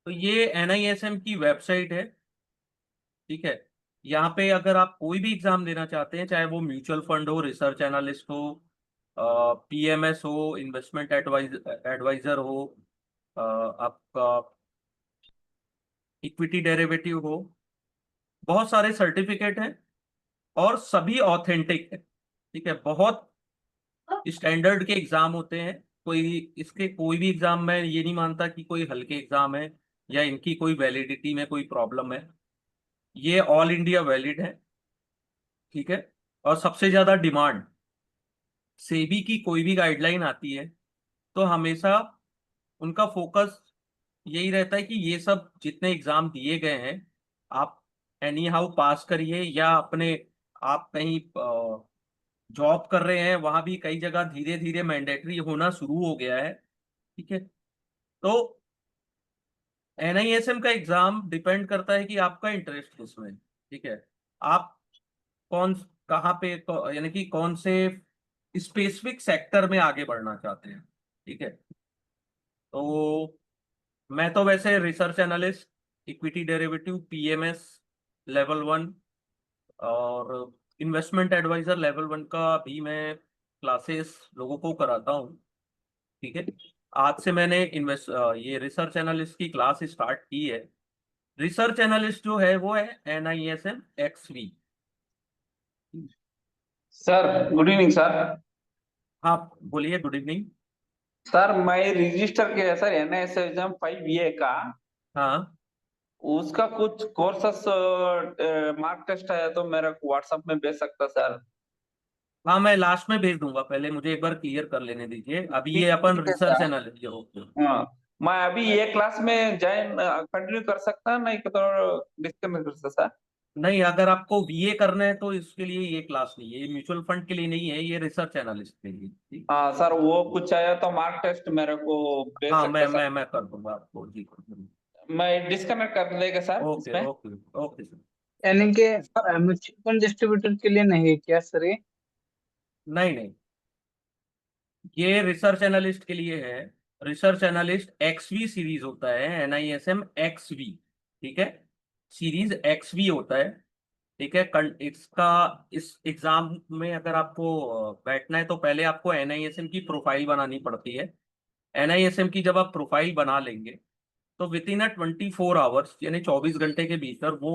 तो ये एनआईएसएम की वेबसाइट है। ठीक है। यहाँ पे अगर आप कोई भी एग्जाम देना चाहते हैं, चाहे वो म्यूचुअल फंड हो, रिसर्च एनालिस्ट हो, पीएमएस हो, इन्वेस्टमेंट एडवाइजर हो, आपका इक्विटी डेरिवेटिव हो, बहुत सारे सर्टिफिकेट हैं और सभी ऑथेंटिक है। ठीक है। बहुत स्टैंडर्ड के एग्जाम होते हैं। कोई इसके कोई भी एग्जाम में ये नहीं मानता कि कोई हल्के एग्जाम है या इनकी कोई वैलिडिटी में कोई प्रॉब्लम है। ये ऑल इंडिया वैलिड है। ठीक है। और सबसे ज्यादा डिमांड, सेबी की कोई भी गाइडलाइन आती है तो हमेशा उनका फोकस यही रहता है कि ये सब जितने एग्जाम दिए गए हैं, आप एनी हाउ पास करिए, या अपने आप कहीं जॉब कर रहे हैं वहां भी कई जगह धीरे धीरे मैंडेटरी होना शुरू हो गया है। ठीक है। तो एनआईएसएम का एग्जाम डिपेंड करता है कि आपका इंटरेस्ट किसमें है। ठीक है। आप कौन कहाँ पे यानी कि कौन से स्पेसिफिक सेक्टर में आगे बढ़ना चाहते हैं। ठीक है। तो मैं तो वैसे research analyst, equity derivative, PMS level 1 और इन्वेस्टमेंट एडवाइजर लेवल 1 का भी मैं क्लासेस लोगों को कराता हूँ। ठीक है। आज से मैंने ये रिसर्च एनालिस्ट की क्लास स्टार्ट की है। रिसर्च एनालिस्ट जो है वो है NISM XV। Sir good evening sir. हाँ, बोलिए। Good evening. सर मैं रजिस्टर किया सर NISM 5A का। हाँ उसका कुछ कोर्सेस मार्क टेस्ट आया तो मेरे को व्हाट्सएप में भेज सकता सर। हाँ, मैं लास्ट में भेज दूंगा, पहले मुझे एक बार क्लियर कर लेने दीजिए। अभी ठीक ये अपन ठीक है रिसर्च सर। एनालिस्ट हो। हाँ, मैं अभी ये क्लास में ज्वाइन कंटिन्यू कर सकता नहीं तो डिस्कनेक्ट कर सकता सर। नहीं, अगर आपको VA करना है तो इसके लिए ये क्लास नहीं है, ये म्यूचुअल फंड के लिए नहीं है, ये रिसर्च एनालिस्ट के लिए। ठीक। हाँ सर, वो कुछ आया तो मार्क टेस्ट मेरे को भेज हाँ, सकता सर। मैं कर दूंगा आपको जी। मैं डिस्कनेक्ट कर देगा सर ओके इसमें। ओके। Okay sir. यानी कि म्यूचुअल फंड डिस्ट्रीब्यूटर के लिए नहीं है क्या सर ये? नहीं नहीं, ये रिसर्च एनालिस्ट के लिए है। रिसर्च एनालिस्ट XV सीरीज होता है, NISM XV। ठीक है। सीरीज XV होता है। ठीक है। इसका इस एग्जाम में अगर आपको बैठना है तो पहले आपको NISM की प्रोफाइल बनानी पड़ती है। NISM की जब आप प्रोफाइल बना लेंगे तो विद इन 24 आवर्स यानी 24 घंटे के भीतर वो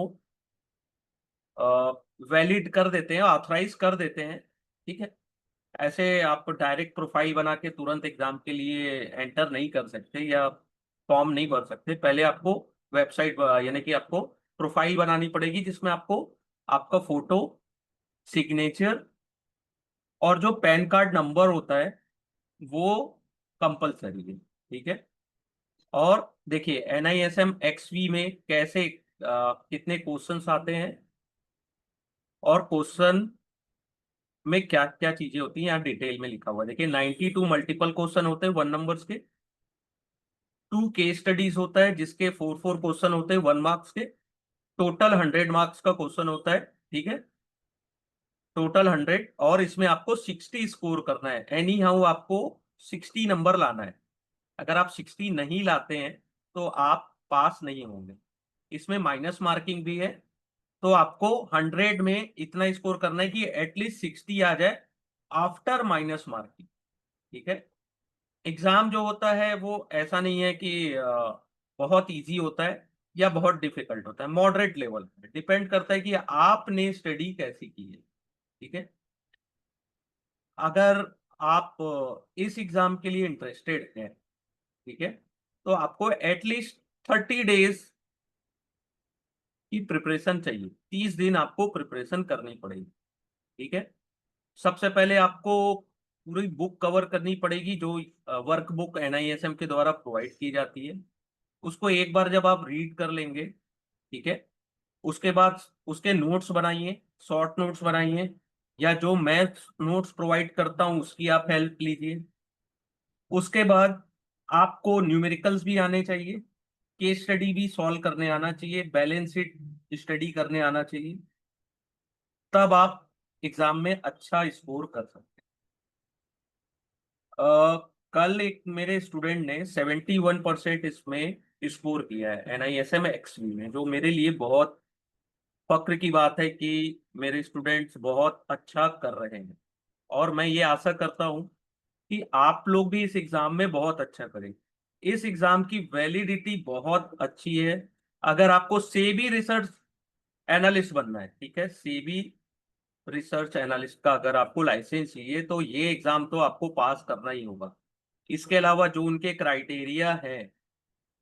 वैलिड कर देते हैं, ऑथराइज कर देते हैं। ठीक है। ऐसे आप डायरेक्ट प्रोफाइल बना के तुरंत एग्जाम के लिए एंटर नहीं कर सकते या फॉर्म नहीं भर सकते। पहले आपको वेबसाइट यानी कि आपको प्रोफाइल बनानी पड़ेगी जिसमें आपको आपका फोटो, सिग्नेचर और जो पैन कार्ड नंबर होता है वो कंपलसरी है। ठीक है। और देखिए NISM XV में कैसे कितने क्वेश्चंस आते हैं और क्वेश्चन में क्या क्या चीजें होती हैं, यहाँ डिटेल में लिखा हुआ है। देखिए 92 मल्टीपल क्वेश्चन होते हैं 1 नंबर्स के, 2 केस स्टडीज होता है जिसके 4 4 क्वेश्चन होते हैं 1 मार्क्स के। टोटल 100 मार्क्स का क्वेश्चन होता है। ठीक है। टोटल 100, और इसमें आपको 60 स्कोर करना है। एनी हाउ आपको 60 नंबर लाना है। अगर आप 60 नहीं लाते हैं तो आप पास नहीं होंगे। इसमें माइनस मार्किंग भी है। तो आपको 100 में इतना स्कोर करना है कि एटलीस्ट 60 आ जाए आफ्टर माइनस मार्किंग। ठीक है। एग्जाम जो होता है वो ऐसा नहीं है कि बहुत इजी होता है या बहुत डिफिकल्ट होता है, मॉडरेट लेवल पे डिपेंड करता है कि आपने स्टडी कैसी की है। ठीक है। अगर आप इस एग्जाम के लिए इंटरेस्टेड हैं, ठीक है, तो आपको एटलीस्ट 30 डेज की प्रिपरेशन चाहिए। 30 दिन आपको प्रिपरेशन करनी पड़ेगी। ठीक है। सबसे पहले आपको पूरी बुक कवर करनी पड़ेगी जो वर्क बुक NISM के द्वारा प्रोवाइड की जाती है। उसको एक बार जब आप रीड कर लेंगे, ठीक है, उसके बाद उसके नोट्स बनाइए, शॉर्ट नोट्स बनाइए, या जो मैं नोट्स प्रोवाइड करता हूं उसकी आप हेल्प लीजिए। उसके बाद आपको न्यूमेरिकल्स भी आने चाहिए, केस स्टडी भी सॉल्व करने आना चाहिए, बैलेंस शीट स्टडी करने आना चाहिए। तब आप एग्जाम में अच्छा स्कोर कर सकते हैं। कल एक मेरे स्टूडेंट ने 71% इसमें स्कोर किया है NISM XV में, जो मेरे लिए बहुत फक्र की बात है कि मेरे स्टूडेंट्स बहुत अच्छा कर रहे हैं। और मैं ये आशा करता हूँ कि आप लोग भी इस एग्जाम में बहुत अच्छा करें। इस एग्जाम की वैलिडिटी बहुत अच्छी है। अगर आपको सेबी रिसर्च एनालिस्ट बनना है, ठीक है, सेबी रिसर्च एनालिस्ट का अगर आपको लाइसेंस चाहिए तो ये एग्जाम तो आपको पास करना ही होगा। इसके अलावा जो उनके क्राइटेरिया है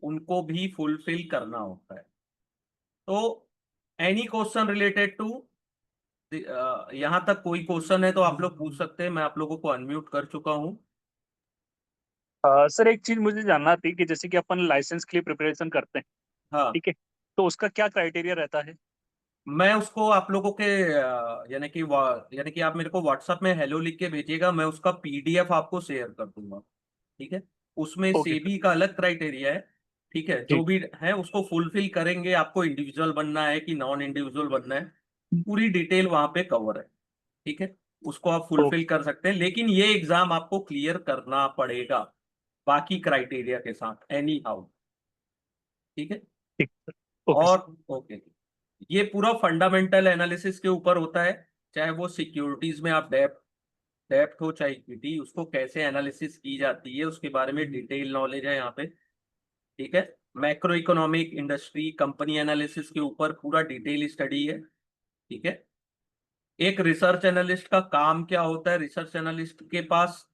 उनको भी फुलफिल करना होता है। तो एनी क्वेश्चन रिलेटेड टू, यहाँ तक कोई क्वेश्चन है तो आप लोग पूछ सकते हैं। मैं आप लोगों को अनम्यूट कर चुका हूँ। सर एक चीज मुझे जानना थी कि जैसे कि अपन लाइसेंस के लिए प्रिपरेशन करते हैं, हाँ, ठीक है, तो उसका क्या क्राइटेरिया रहता है? मैं उसको आप लोगों के यानी कि आप मेरे को व्हाट्सएप में हेलो लिख के भेजिएगा, मैं उसका PDF आपको शेयर कर दूंगा। ठीक है, उसमें ओके सर। सेबी का अलग क्राइटेरिया है। ठीक है, जो ठीक। भी है उसको फुलफिल करेंगे। आपको इंडिविजुअल बनना है कि नॉन इंडिविजुअल बनना है, पूरी डिटेल वहां पे कवर है। ठीक है, उसको आप फुलफिल ओके। कर सकते हैं, लेकिन ये एग्जाम आपको क्लियर करना पड़ेगा बाकी क्राइटेरिया के साथ एनी हाउ। ठीक है। ठीक सर। Okay sir. और ओके, ये पूरा फंडामेंटल एनालिसिस के ऊपर होता है। चाहे वो सिक्योरिटीज में आप डेप्थ डेप्थ हो चाहे इक्विटी, उसको कैसे एनालिसिस की जाती है उसके बारे में डिटेल नॉलेज है यहाँ पे। ठीक है, macro economic, industry, company analysis के ऊपर पूरा डिटेल स्टडी है। ठीक है, एक रिसर्च एनालिस्ट का काम क्या होता है, रिसर्च एनालिस्ट के पास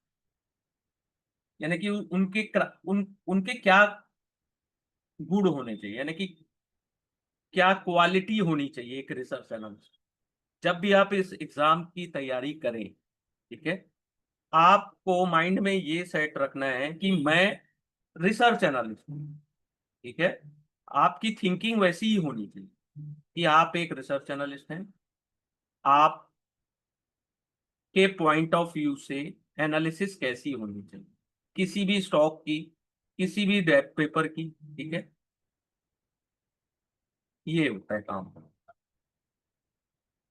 यानी कि उनके क्या गुण होने चाहिए, यानी कि क्या क्वालिटी होनी चाहिए एक रिसर्च एनालिस्ट। जब भी आप इस एग्जाम की तैयारी करें, ठीक है, आपको माइंड में ये सेट रखना है कि मैं रिसर्च एनालिस्ट हूं। ठीक है, आपकी थिंकिंग वैसी ही होनी चाहिए कि आप एक रिसर्च एनालिस्ट हैं। आपके पॉइंट ऑफ व्यू से एनालिसिस कैसी होनी चाहिए किसी भी स्टॉक की, किसी भी डेट पेपर की। ठीक है, ये होता है काम।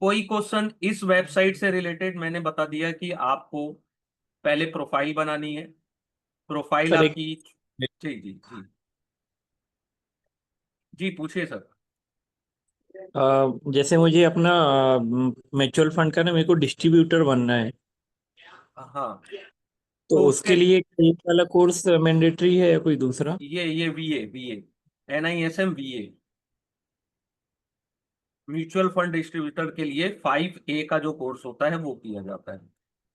कोई क्वेश्चन इस वेबसाइट से रिलेटेड, मैंने बता दिया कि आपको पहले प्रोफाइल बनानी है। प्रोफाइल सर एक आपकी, जी जी जी जी पूछिए सर। जैसे मुझे अपना म्यूचुअल फंड का ना मेरे को डिस्ट्रीब्यूटर बनना है, हाँ, तो तो उसके उसके लिए ये वाला कोर्स मैंडेटरी है या कोई दूसरा? ये VA NISM VA mutual fund distributor के लिए 5A का जो कोर्स होता है वो किया जाता है।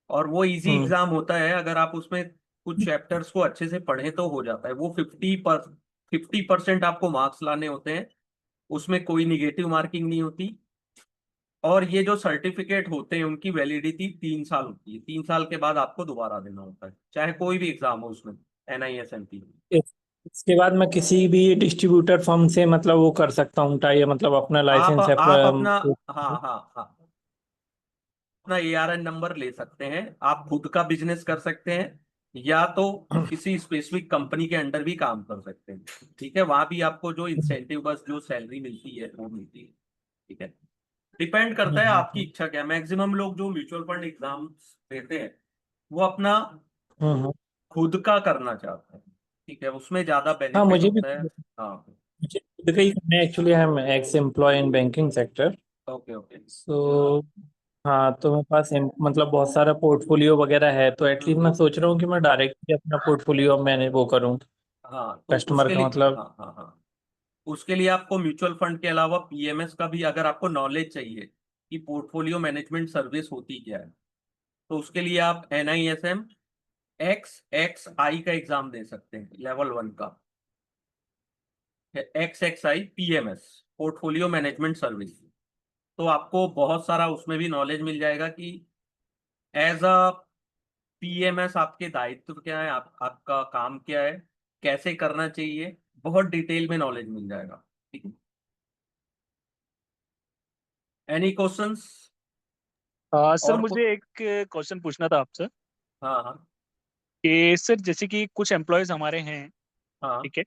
और वो इजी हम्म। एग्जाम होता है, अगर आप उसमें कुछ चैप्टर्स को अच्छे से पढ़ें तो हो जाता है। वो 50% आपको मार्क्स लाने होते हैं, उसमें कोई निगेटिव मार्किंग नहीं होती। और ये जो सर्टिफिकेट होते हैं उनकी वैलिडिटी 3 साल होती है। 3 साल के बाद आपको दोबारा देना होता है, चाहे कोई भी एग्जाम हो उसमें NISM की। इसके बाद मैं किसी भी डिस्ट्रीब्यूटर फर्म से मतलब वो कर सकता हूँ टाई, मतलब अपना लाइसेंस है आप अपना, हाँ हाँ हाँ, अपना ARN नंबर ले सकते हैं। आप खुद का बिजनेस कर सकते हैं, या तो किसी स्पेसिफिक कंपनी के अंडर भी काम कर सकते हैं। ठीक है, वहां भी आपको जो इंसेंटिव, बस जो सैलरी मिलती है वो मिलती है। ठीक है, डिपेंड करता है आपकी इच्छा क्या है। मैक्सिमम लोग जो म्यूचुअल फंड एग्जाम देते हैं वो अपना हम्म। खुद का करना चाहते हैं। ठीक है, उसमें ज्यादा हाँ बेनिफिट मुझे भी, होता है। हाँ, मुझे खुद का ही करना है actually. I am ex employ in banking sector. Okay okay. So हाँ, तो मेरे पास मतलब बहुत सारा पोर्टफोलियो वगैरह है, तो एटलीस्ट मैं सोच रहा हूँ कि मैं डायरेक्टली अपना पोर्टफोलियो मैंने वो करूँ, हाँ, तो कस्टमर उसके का लिए, मतलब। हाँ हाँ हाँ, उसके लिए आपको म्यूचुअल फंड के अलावा PMS का भी, अगर आपको नॉलेज चाहिए कि पोर्टफोलियो मैनेजमेंट सर्विस होती क्या है, तो उसके लिए आप NISM XXI का एग्जाम दे सकते हैं, लेवल 1 का। XXI PMS, portfolio management service. तो आपको बहुत सारा उसमें भी नॉलेज मिल जाएगा कि एज अ PMS आपके दायित्व क्या है, आपका काम क्या है, कैसे करना चाहिए, बहुत डिटेल में नॉलेज मिल जाएगा। ठीक है, एनी क्वेश्चंस? सर और कुछ? मुझे एक क्वेश्चन पूछना था आपसे हाँ हाँ कि सर जैसे कि कुछ एम्प्लॉयज हमारे हैं, हाँ ठीक है,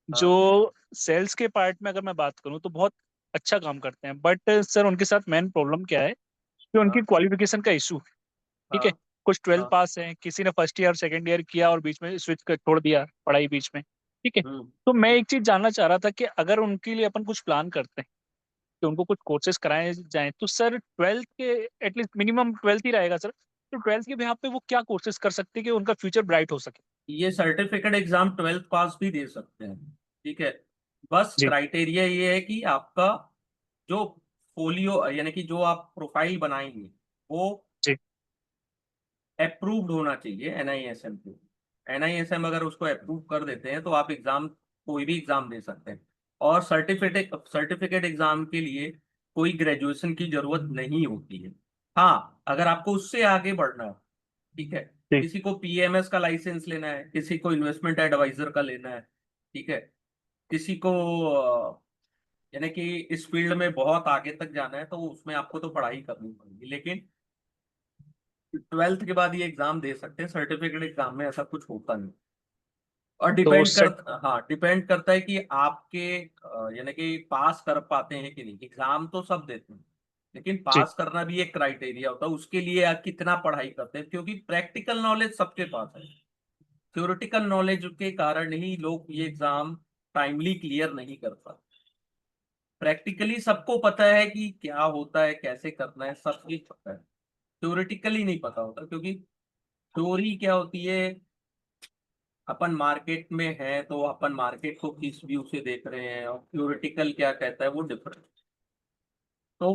जो हाँ सेल्स के पार्ट में अगर मैं बात करूं तो बहुत अच्छा काम करते हैं, बट सर उनके साथ मेन प्रॉब्लम क्या है कि उनकी हाँ क्वालिफिकेशन का इशू, ठीक है। हाँ कुछ 12 हाँ पास हैं, किसी ने फर्स्ट ईयर सेकंड ईयर किया और बीच में स्विच कर छोड़ दिया पढ़ाई बीच में, ठीक है। तो मैं एक चीज जानना चाह रहा था कि अगर उनके लिए अपन कुछ प्लान करते हैं कि उनको कुछ कोर्सेज कराए जाएं, तो सर ट्वेल्थ के एटलीस्ट मिनिमम ट्वेल्थ ही रहेगा सर, तो ट्वेल्थ के बिहाफ पे वो क्या कोर्सेज कर सकते हैं कि उनका फ्यूचर ब्राइट हो सके? ये सर्टिफिकेट एग्जाम 12th पास भी दे सकते हैं, ठीक है। बस जी क्राइटेरिया ये है कि आपका जो फोलियो यानी कि जो आप प्रोफाइल बनाएंगे वो जी अप्रूव्ड होना चाहिए एनआईएसएम को। एनआईएसएम अगर उसको अप्रूव कर देते हैं तो आप एग्जाम कोई भी एग्जाम दे सकते हैं। और सर्टिफिकेट एग्जाम के लिए कोई ग्रेजुएशन की जरूरत नहीं होती है। हाँ, अगर आपको उससे आगे बढ़ना है, ठीक है, जी किसी को पीएमएस का लाइसेंस लेना है, किसी को इन्वेस्टमेंट एडवाइजर का लेना है, ठीक है, किसी को यानी कि इस फील्ड में बहुत आगे तक जाना है, तो उसमें आपको तो पढ़ाई करनी पड़ेगी। लेकिन 12th के बाद ये एग्जाम दे सकते हैं, सर्टिफिकेट एग्जाम में ऐसा कुछ होता नहीं। और तो डिपेंड कर सेट हाँ, डिपेंड करता है कि आपके यानी कि पास कर पाते हैं कि नहीं। एग्जाम तो सब देते हैं, लेकिन जी पास करना भी एक क्राइटेरिया होता है। उसके लिए आप कितना पढ़ाई करते हैं, क्योंकि प्रैक्टिकल नॉलेज सबके पास है। थ्योरेटिकल नॉलेज के कारण ही लोग ये एग्जाम टाइमली क्लियर नहीं कर पाते। प्रैक्टिकली सबको पता है कि क्या होता है, कैसे करना है, सब चीज पता है। थ्योरेटिकली नहीं पता होता, क्योंकि थ्योरी क्या होती है, अपन मार्केट में है तो अपन मार्केट को किस व्यू से देख रहे हैं, और थ्योरेटिकल क्या कहता है वो डिफरेंट। तो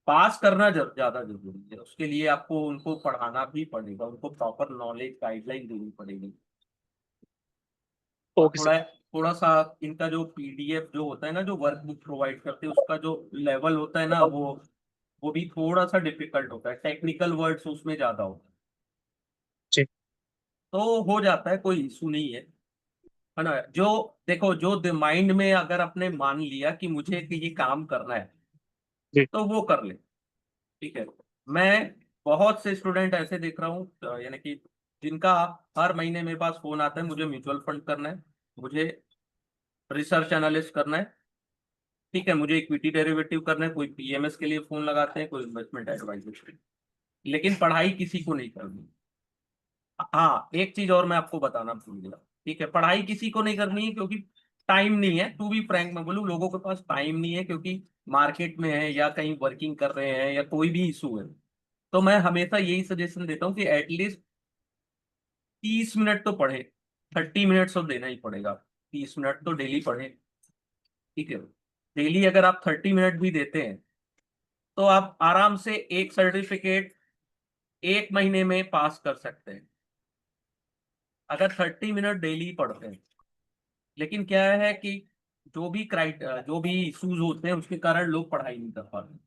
पास करना ज्यादा जरूरी है। उसके लिए आपको उनको पढ़ाना भी पड़ेगा, उनको प्रॉपर नॉलेज गाइडलाइन देनी पड़ेगी। और ओके सर। थोड़ा थोड़ा सा इनका जो पीडीएफ जो होता है ना, जो वर्कबुक प्रोवाइड करते हैं, उसका जो लेवल होता है ना, वो भी थोड़ा सा डिफिकल्ट होता है। टेक्निकल वर्ड्स उसमें ज्यादा होता है। जी तो हो जाता है, कोई इशू नहीं है ना। जो देखो, जो माइंड में अगर आपने मान लिया कि मुझे कि ये काम करना है, जी तो वो कर ले, ठीक है। मैं बहुत से स्टूडेंट ऐसे देख रहा हूँ यानी कि जिनका हर महीने मेरे पास फोन आता है, मुझे म्यूचुअल फंड करना है, मुझे रिसर्च एनालिस्ट करना है, ठीक है, मुझे इक्विटी डेरिवेटिव करना है। कोई पीएमएस के लिए फोन लगाते हैं, कोई इन्वेस्टमेंट एडवाइजर, लेकिन पढ़ाई किसी को नहीं करनी। हाँ, एक चीज और मैं आपको बताना भूल गया, ठीक है। पढ़ाई किसी को नहीं करनी है क्योंकि टाइम नहीं है। टू बी फ्रैंक मैं बोलूँ, लोगों के पास टाइम नहीं है, क्योंकि मार्केट में है या कहीं वर्किंग कर रहे हैं या कोई भी इशू है। तो मैं हमेशा यही सजेशन देता हूँ कि एटलीस्ट 30 मिनट तो पढ़े। 30 मिनट तो देना ही पड़ेगा, 30 मिनट तो डेली पढ़े, ठीक है। डेली अगर आप 30 मिनट भी देते हैं तो आप आराम से एक सर्टिफिकेट 1 महीने में पास कर सकते हैं, अगर 30 मिनट डेली पढ़ते हैं। लेकिन क्या है कि जो भी इश्यूज होते हैं, उसके कारण लोग पढ़ाई नहीं कर पाते।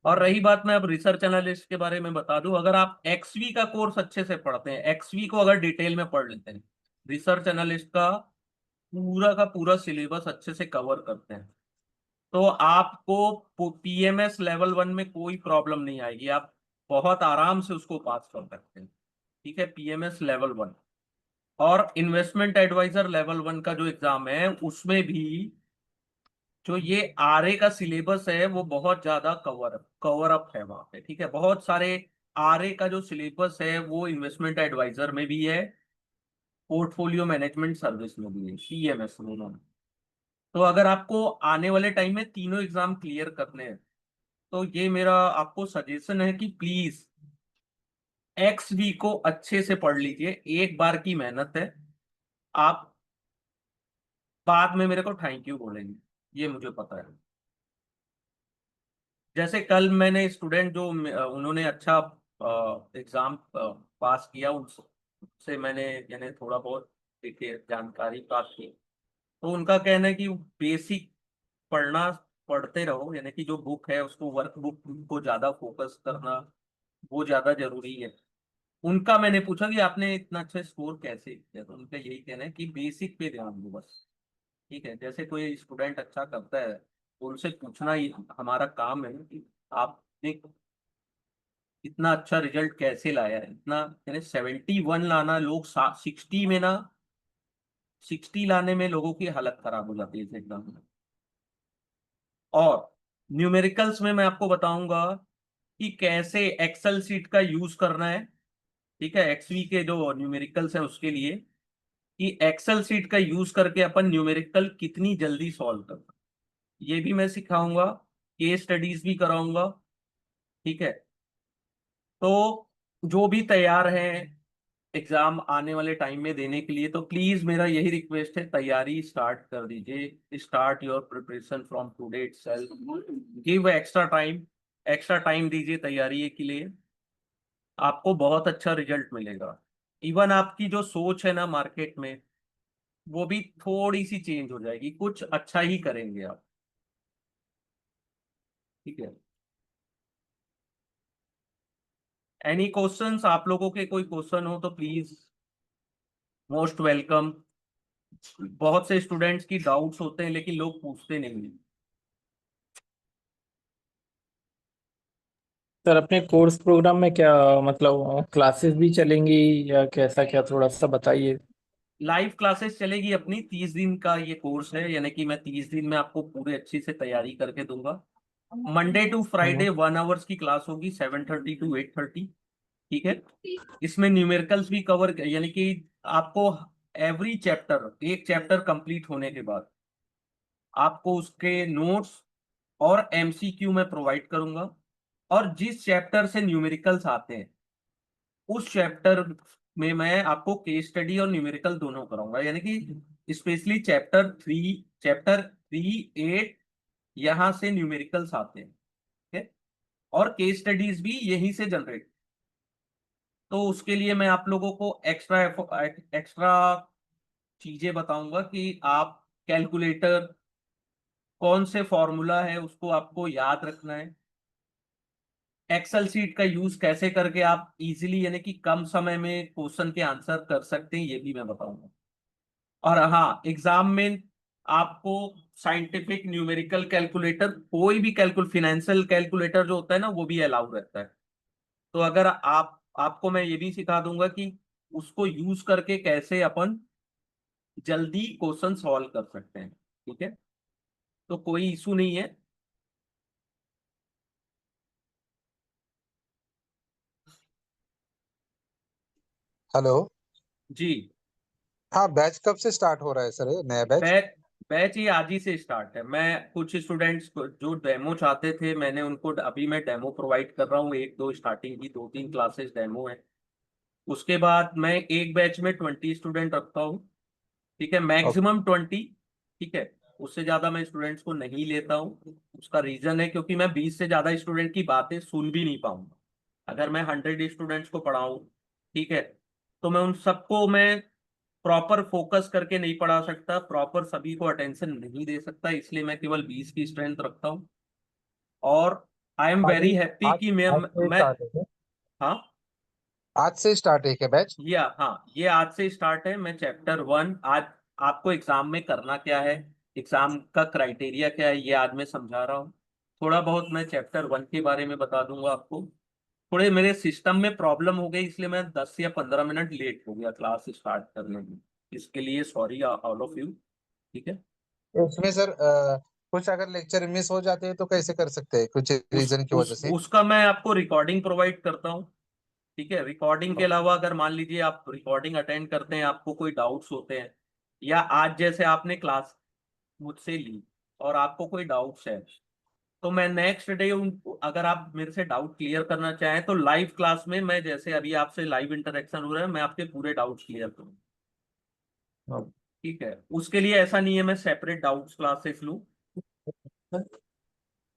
और रही बात, मैं अब रिसर्च एनालिस्ट के बारे में बता दूं, अगर आप एक्सवी का कोर्स अच्छे से पढ़ते हैं, एक्सवी को अगर डिटेल में पढ़ लेते हैं, रिसर्च एनालिस्ट का पूरा सिलेबस अच्छे से कवर करते हैं, तो आपको पीएमएस लेवल 1 में कोई प्रॉब्लम नहीं आएगी। आप बहुत आराम से उसको पास कर सकते हैं, ठीक है। पीएमएस लेवल 1 और इन्वेस्टमेंट एडवाइजर लेवल 1 का जो एग्जाम है, उसमें भी जो ये आरए का सिलेबस है वो बहुत ज्यादा कवर अप है वहां पे, ठीक है। बहुत सारे आरए का जो सिलेबस है वो इन्वेस्टमेंट एडवाइजर में भी है, पोर्टफोलियो मैनेजमेंट सर्विस में भी है, पीएमएस में भी। तो अगर आपको आने वाले टाइम में तीनों एग्जाम क्लियर करने हैं, तो ये मेरा आपको सजेशन है कि प्लीज एक्सवी को अच्छे से पढ़ लीजिए। एक बार की मेहनत है, आप बाद में मेरे को थैंक यू बोलेंगे, ये मुझे पता है। जैसे कल मैंने स्टूडेंट जो उन्होंने अच्छा एग्जाम पास किया, उनसे मैंने यानी थोड़ा बहुत देखिए जानकारी प्राप्त की। तो उनका कहना है कि बेसिक पढ़ना पढ़ते रहो, यानी कि जो बुक है उसको, वर्क बुक को ज्यादा फोकस करना वो ज्यादा जरूरी है। उनका मैंने पूछा कि आपने इतना अच्छा स्कोर कैसे किया, तो उनका यही कहना है कि बेसिक पे ध्यान दो बस, ठीक है। जैसे कोई स्टूडेंट अच्छा करता है तो उनसे पूछना ही हमारा काम है कि आपने इतना अच्छा रिजल्ट कैसे लाया है। इतना यानी 71 लाना, लोग 60 में ना, 60 लाने में लोगों की हालत खराब हो जाती है इस एग्जाम में। और न्यूमेरिकल्स में मैं आपको बताऊंगा कि कैसे एक्सेल सीट का यूज करना है, ठीक है, एक्सवी के जो न्यूमेरिकल्स है उसके लिए। कि एक्सेल सीट का यूज करके अपन न्यूमेरिकल कितनी जल्दी सॉल्व कर सकते हैं। ये भी मैं सिखाऊंगा, केस स्टडीज भी कराऊंगा। ठीक है, तो जो भी तैयार हैं एग्जाम आने वाले टाइम में देने के लिए, तो प्लीज मेरा यही रिक्वेस्ट है, तैयारी स्टार्ट कर दीजिए। Start your preparation from today itself. Give extra time दीजिए तैयारी के लिए। आपको बहुत अच्छा रिजल्ट मिलेगा। इवन आपकी जो सोच है ना मार्केट में, वो भी थोड़ी सी चेंज हो जाएगी, कुछ अच्छा ही करेंगे आप। ठीक है, एनी क्वेश्चंस आप लोगों के, कोई क्वेश्चन हो तो प्लीज, मोस्ट वेलकम। बहुत से स्टूडेंट्स की डाउट्स होते हैं लेकिन लोग पूछते नहीं हैं। सर अपने कोर्स प्रोग्राम में क्या मतलब क्लासेस भी चलेंगी या कैसा, क्या थोड़ा सा बताइए। लाइव क्लासेस चलेगी अपनी, 30 दिन का ये कोर्स है, यानी कि मैं 30 दिन में आपको पूरे अच्छी से तैयारी करके दूंगा। मंडे टू फ्राइडे 1 आवर्स की क्लास होगी, 7:30 to 8:30। ठीक है, इसमें न्यूमेरिकल्स भी कवर, यानी कि आपको एवरी चैप्टर, एक चैप्टर कंप्लीट होने के बाद आपको उसके नोट्स और एमसीक्यू में प्रोवाइड करूंगा। और जिस चैप्टर से न्यूमेरिकल्स आते हैं उस चैप्टर में मैं आपको केस स्टडी और न्यूमेरिकल दोनों कराऊंगा, यानी कि स्पेशली चैप्टर 3, 8 यहाँ से न्यूमेरिकल्स आते हैं। ठीक है, और केस स्टडीज भी यहीं से जनरेट। तो उसके लिए मैं आप लोगों को एक्स्ट्रा चीजें बताऊंगा कि आप कैलकुलेटर, कौन से फॉर्मूला है उसको आपको याद रखना है, एक्सेल सीट का यूज कैसे करके आप इजीली, यानी कि कम समय में क्वेश्चन के आंसर कर सकते हैं, ये भी मैं बताऊंगा। और हाँ, एग्जाम में आपको साइंटिफिक न्यूमेरिकल कैलकुलेटर, कोई भी फाइनेंशियल कैलकुलेटर जो होता है ना, वो भी अलाउ रहता है। तो अगर आपको मैं ये भी सिखा दूंगा कि उसको यूज करके कैसे अपन जल्दी क्वेश्चन सॉल्व कर सकते हैं। ठीक है, तो कोई इशू नहीं है। हेलो। जी, हाँ, बैच कब से स्टार्ट हो रहा है सर, ये नया बैच? बैच बैच ये आज ही से स्टार्ट है। मैं कुछ स्टूडेंट्स को जो डेमो चाहते थे, मैंने उनको अभी मैं डेमो प्रोवाइड कर रहा हूँ, एक दो स्टार्टिंग की 2-3 क्लासेस डेमो है। उसके बाद मैं एक बैच में 20 स्टूडेंट रखता हूँ। ठीक है, ओके। मैक्सिमम 20। ठीक है, उससे ज्यादा मैं स्टूडेंट्स को नहीं लेता हूँ। उसका रीजन है क्योंकि मैं 20 से ज्यादा स्टूडेंट की बातें सुन भी नहीं पाऊंगा। अगर मैं 100 स्टूडेंट्स को पढ़ाऊँ, ठीक है, तो मैं उन सबको मैं प्रॉपर फोकस करके नहीं पढ़ा सकता, प्रॉपर सभी को अटेंशन नहीं दे सकता, इसलिए मैं केवल 20 की स्ट्रेंथ रखता हूँ। और आई एम आज वेरी हैप्पी आज कि आज से मैं स्टार्ट है क्या? हाँ, आज से स्टार्ट है क्या बैच? ये आज से स्टार्ट है। मैं चैप्टर 1 आज आपको एग्जाम में करना क्या है, एग्जाम का क्राइटेरिया क्या है, ये आज मैं समझा रहा हूँ। थोड़ा बहुत मैं चैप्टर 1 के बारे में बता दूंगा आपको। थोड़े मेरे सिस्टम में प्रॉब्लम हो गई, इसलिए मैं 10 या 15 मिनट लेट हो गया क्लास स्टार्ट करने में। इसके लिए सॉरी ऑल ऑफ यू। ठीक है, उसमें सर कुछ अगर लेक्चर मिस हो जाते हैं तो कैसे कर सकते हैं, कुछ रीजन की वजह से? उसका मैं आपको रिकॉर्डिंग प्रोवाइड करता हूँ। ठीक है, रिकॉर्डिंग के अलावा अगर मान लीजिए आप रिकॉर्डिंग अटेंड करते हैं, आपको कोई डाउट्स होते हैं, या आज जैसे आपने क्लास मुझसे ली और आपको कोई डाउट्स है, तो मैं नेक्स्ट डे उनको, अगर आप मेरे से डाउट क्लियर करना चाहें तो लाइव क्लास में, मैं जैसे अभी आपसे लाइव इंटरेक्शन हो रहा है, मैं आपके पूरे डाउट्स क्लियर करूँ। ठीक है, उसके लिए ऐसा नहीं है मैं सेपरेट डाउट्स क्लासेस लूँ,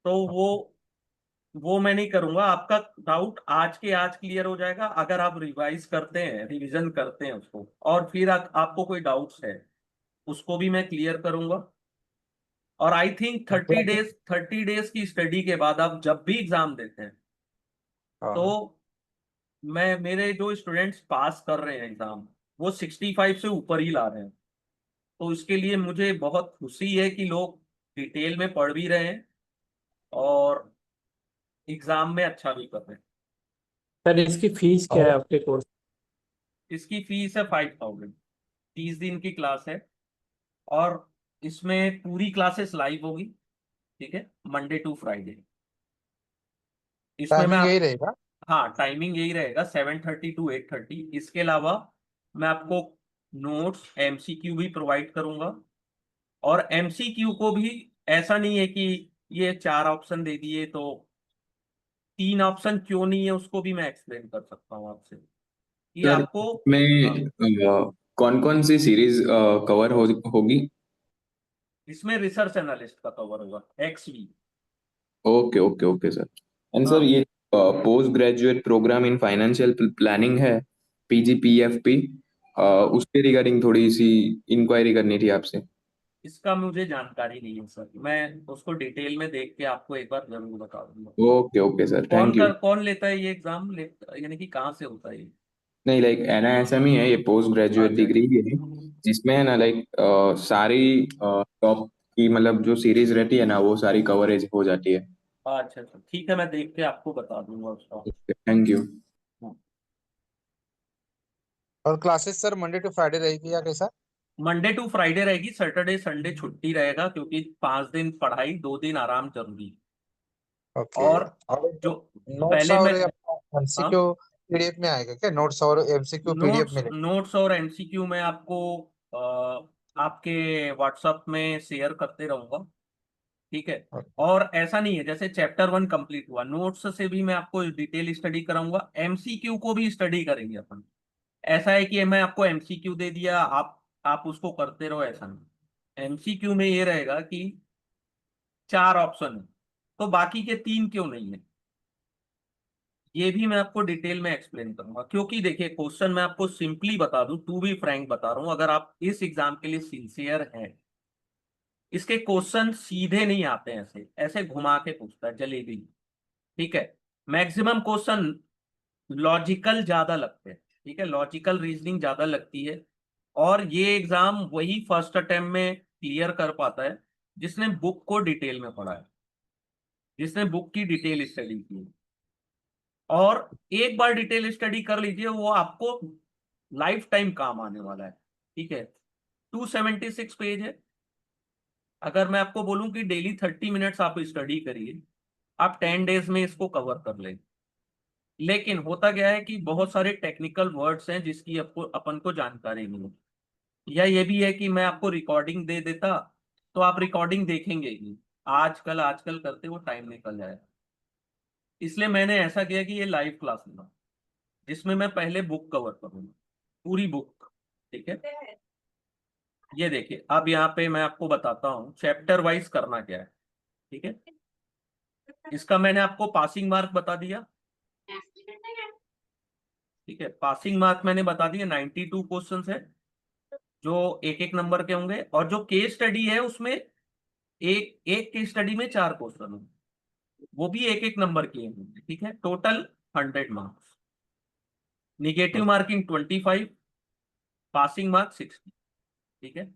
तो वो मैं नहीं करूंगा। आपका डाउट आज के आज क्लियर हो जाएगा अगर आप रिवाइज करते हैं, रिवीजन करते हैं उसको, और फिर आपको कोई डाउट्स है उसको भी मैं क्लियर करूंगा। और आई थिंक क्या? 30 डेज की स्टडी के बाद आप जब भी एग्जाम देते हैं, हाँ। तो मेरे जो स्टूडेंट्स पास कर रहे हैं एग्जाम, वो 65 से ऊपर ही ला रहे हैं। तो इसके लिए मुझे बहुत खुशी है कि लोग डिटेल में पढ़ भी रहे हैं और एग्जाम में अच्छा भी कर रहे हैं। सर इसकी फीस क्या है और आपके कोर्स? इसकी फीस है 5000। 30 दिन की क्लास है, और इसमें पूरी क्लासेस लाइव होगी। ठीक है, मंडे टू फ्राइडे। इसमें मैं टाइमिंग यही रहेगा? हाँ, टाइमिंग यही रहेगा, 7:30 to 8:30। इसके अलावा मैं आपको नोट्स, एमसीक्यू भी प्रोवाइड करूंगा। और एमसीक्यू को भी ऐसा नहीं है कि ये 4 ऑप्शन दे दिए तो 3 ऑप्शन क्यों नहीं है उसको भी मैं एक्सप्लेन कर सकता हूँ आपसे, कि सर आपको। हाँ, में कौन कौन सी सीरीज कवर होगी? इसमें रिसर्च एनालिस्ट का कवर होगा, XV। Okay okay okay sir. And sir हाँ, ये post graduate programme in financial planning है, PGPFP, हाँ, उसके रिगार्डिंग थोड़ी सी इंक्वायरी करनी थी आपसे। इसका मुझे जानकारी नहीं है सर, मैं उसको डिटेल में देख के आपको एक बार जरूर बता दूंगा। Okay okay sir, thank you. कौन लेता है ये एग्जाम, यानी कि कहाँ से होता है ये? नहीं लाइक NISM ही है, ये पोस्ट ग्रेजुएट अच्छा, डिग्री ही है, जिसमें है ना लाइक सारी टॉप की मतलब जो सीरीज रहती है ना वो सारी कवरेज हो जाती है। अच्छा, अच्छा, ठीक है, मैं देख के आपको बता दूंगा उसका। Thank you. और classes sir Monday to Friday रहेगी या कैसा? मंडे टू फ्राइडे रहेगी, सैटरडे संडे छुट्टी रहेगा, क्योंकि 5 दिन पढ़ाई 2 दिन आराम जरूरी है। ओके। और और जो नोट्स पहले और मैं, हाँ, MCQ PDF में आएगा क्या? नोट्स और MCQ PDF नोट्स में? नोट्स और एमसीक्यू मैं आपको आपके व्हाट्सएप में शेयर करते रहूंगा, ठीक है। और ऐसा नहीं है, जैसे चैप्टर 1 कंप्लीट हुआ, नोट्स से भी मैं आपको डिटेल स्टडी कराऊंगा, एमसीक्यू को भी स्टडी करेंगे अपन। ऐसा है कि मैं आपको एमसीक्यू दे दिया, आप उसको करते रहो, ऐसा नहीं। एमसीक्यू में ये रहेगा कि 4 ऑप्शन है, तो बाकी के 3 क्यों नहीं है, ये भी मैं आपको डिटेल में एक्सप्लेन करूंगा। क्योंकि देखिए, क्वेश्चन मैं आपको सिंपली बता दूं, टू बी फ्रैंक बता रहा हूं, अगर आप इस एग्जाम के लिए सिंसियर हैं, इसके क्वेश्चन सीधे नहीं आते हैं, ऐसे ऐसे घुमा के पूछता है जलेबी, ठीक है। मैक्सिमम क्वेश्चन लॉजिकल ज्यादा लगते हैं, ठीक है, लॉजिकल रीजनिंग ज्यादा लगती है। और ये एग्जाम वही फर्स्ट अटेम्प्ट में क्लियर कर पाता है जिसने बुक को डिटेल में पढ़ा है, जिसने बुक की डिटेल स्टडी की है। और एक बार डिटेल स्टडी कर लीजिए, वो आपको लाइफ टाइम काम आने वाला है, ठीक है। 276 पेज है। अगर मैं आपको बोलूं कि डेली 30 मिनट्स आप स्टडी करिए, आप 10 डेज में इसको कवर कर लें। लेकिन होता क्या है कि बहुत सारे टेक्निकल वर्ड्स हैं जिसकी आपको अपन को जानकारी नहीं है, या ये भी है कि मैं आपको रिकॉर्डिंग दे देता तो आप रिकॉर्डिंग देखेंगे ही, आजकल आजकल करते वो टाइम निकल जाएगा। इसलिए मैंने ऐसा किया कि ये लाइव क्लास लूंगा, जिसमें मैं पहले बुक कवर करूंगा, पूरी बुक, ठीक है। ये देखिए, अब यहाँ पे मैं आपको बताता हूँ चैप्टर वाइज करना क्या है, ठीक है। इसका मैंने आपको पासिंग मार्क बता दिया, ठीक है। पासिंग मार्क मैंने बता दिया, 92 क्वेश्चन है जो एक एक नंबर के होंगे। और जो केस स्टडी है उसमें एक एक केस स्टडी में 4 क्वेश्चन होंगे, वो भी एक एक नंबर के होंगे, ठीक है। Total 100 marks, negative marking 25, passing mark 60, ठीक है।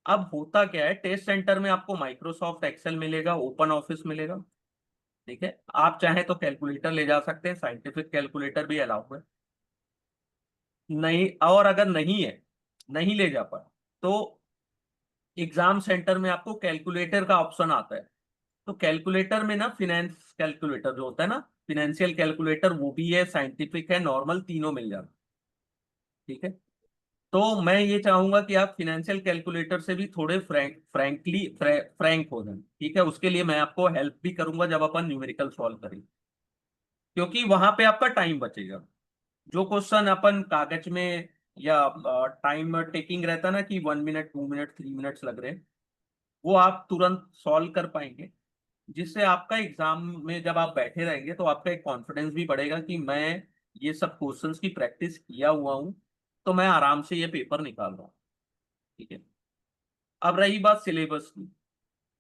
अब होता क्या है, टेस्ट सेंटर में आपको माइक्रोसॉफ्ट एक्सेल मिलेगा, ओपन ऑफिस मिलेगा, ठीक है। आप चाहें तो कैलकुलेटर ले जा सकते हैं, साइंटिफिक कैलकुलेटर भी अलाउ है। नहीं, और अगर नहीं है, नहीं ले जा पाए, तो एग्जाम सेंटर में आपको कैलकुलेटर का ऑप्शन आता है। तो कैलकुलेटर में ना, फिनेंस कैलकुलेटर जो होता है ना, फिनेंशियल कैलकुलेटर, वो भी है, साइंटिफिक है, नॉर्मल, तीनों मिल जाता है, ठीक है। तो मैं ये चाहूंगा कि आप फिनेंशियल कैलकुलेटर से भी थोड़े फ्रैंक हो जाए, ठीक है। उसके लिए मैं आपको हेल्प भी करूंगा जब अपन न्यूमेरिकल सॉल्व करेंगे, क्योंकि वहां पे आपका टाइम बचेगा। जो क्वेश्चन अपन कागज में या टाइम टेकिंग रहता है ना, कि 1 मिनट, 2 मिनट, 3 मिनट्स लग रहे हैं, वो आप तुरंत सॉल्व कर पाएंगे, जिससे आपका एग्जाम में जब आप बैठे रहेंगे तो आपका एक कॉन्फिडेंस भी बढ़ेगा कि मैं ये सब क्वेश्चंस की प्रैक्टिस किया हुआ हूँ, तो मैं आराम से ये पेपर निकाल रहा हूँ, ठीक है। अब रही बात सिलेबस की,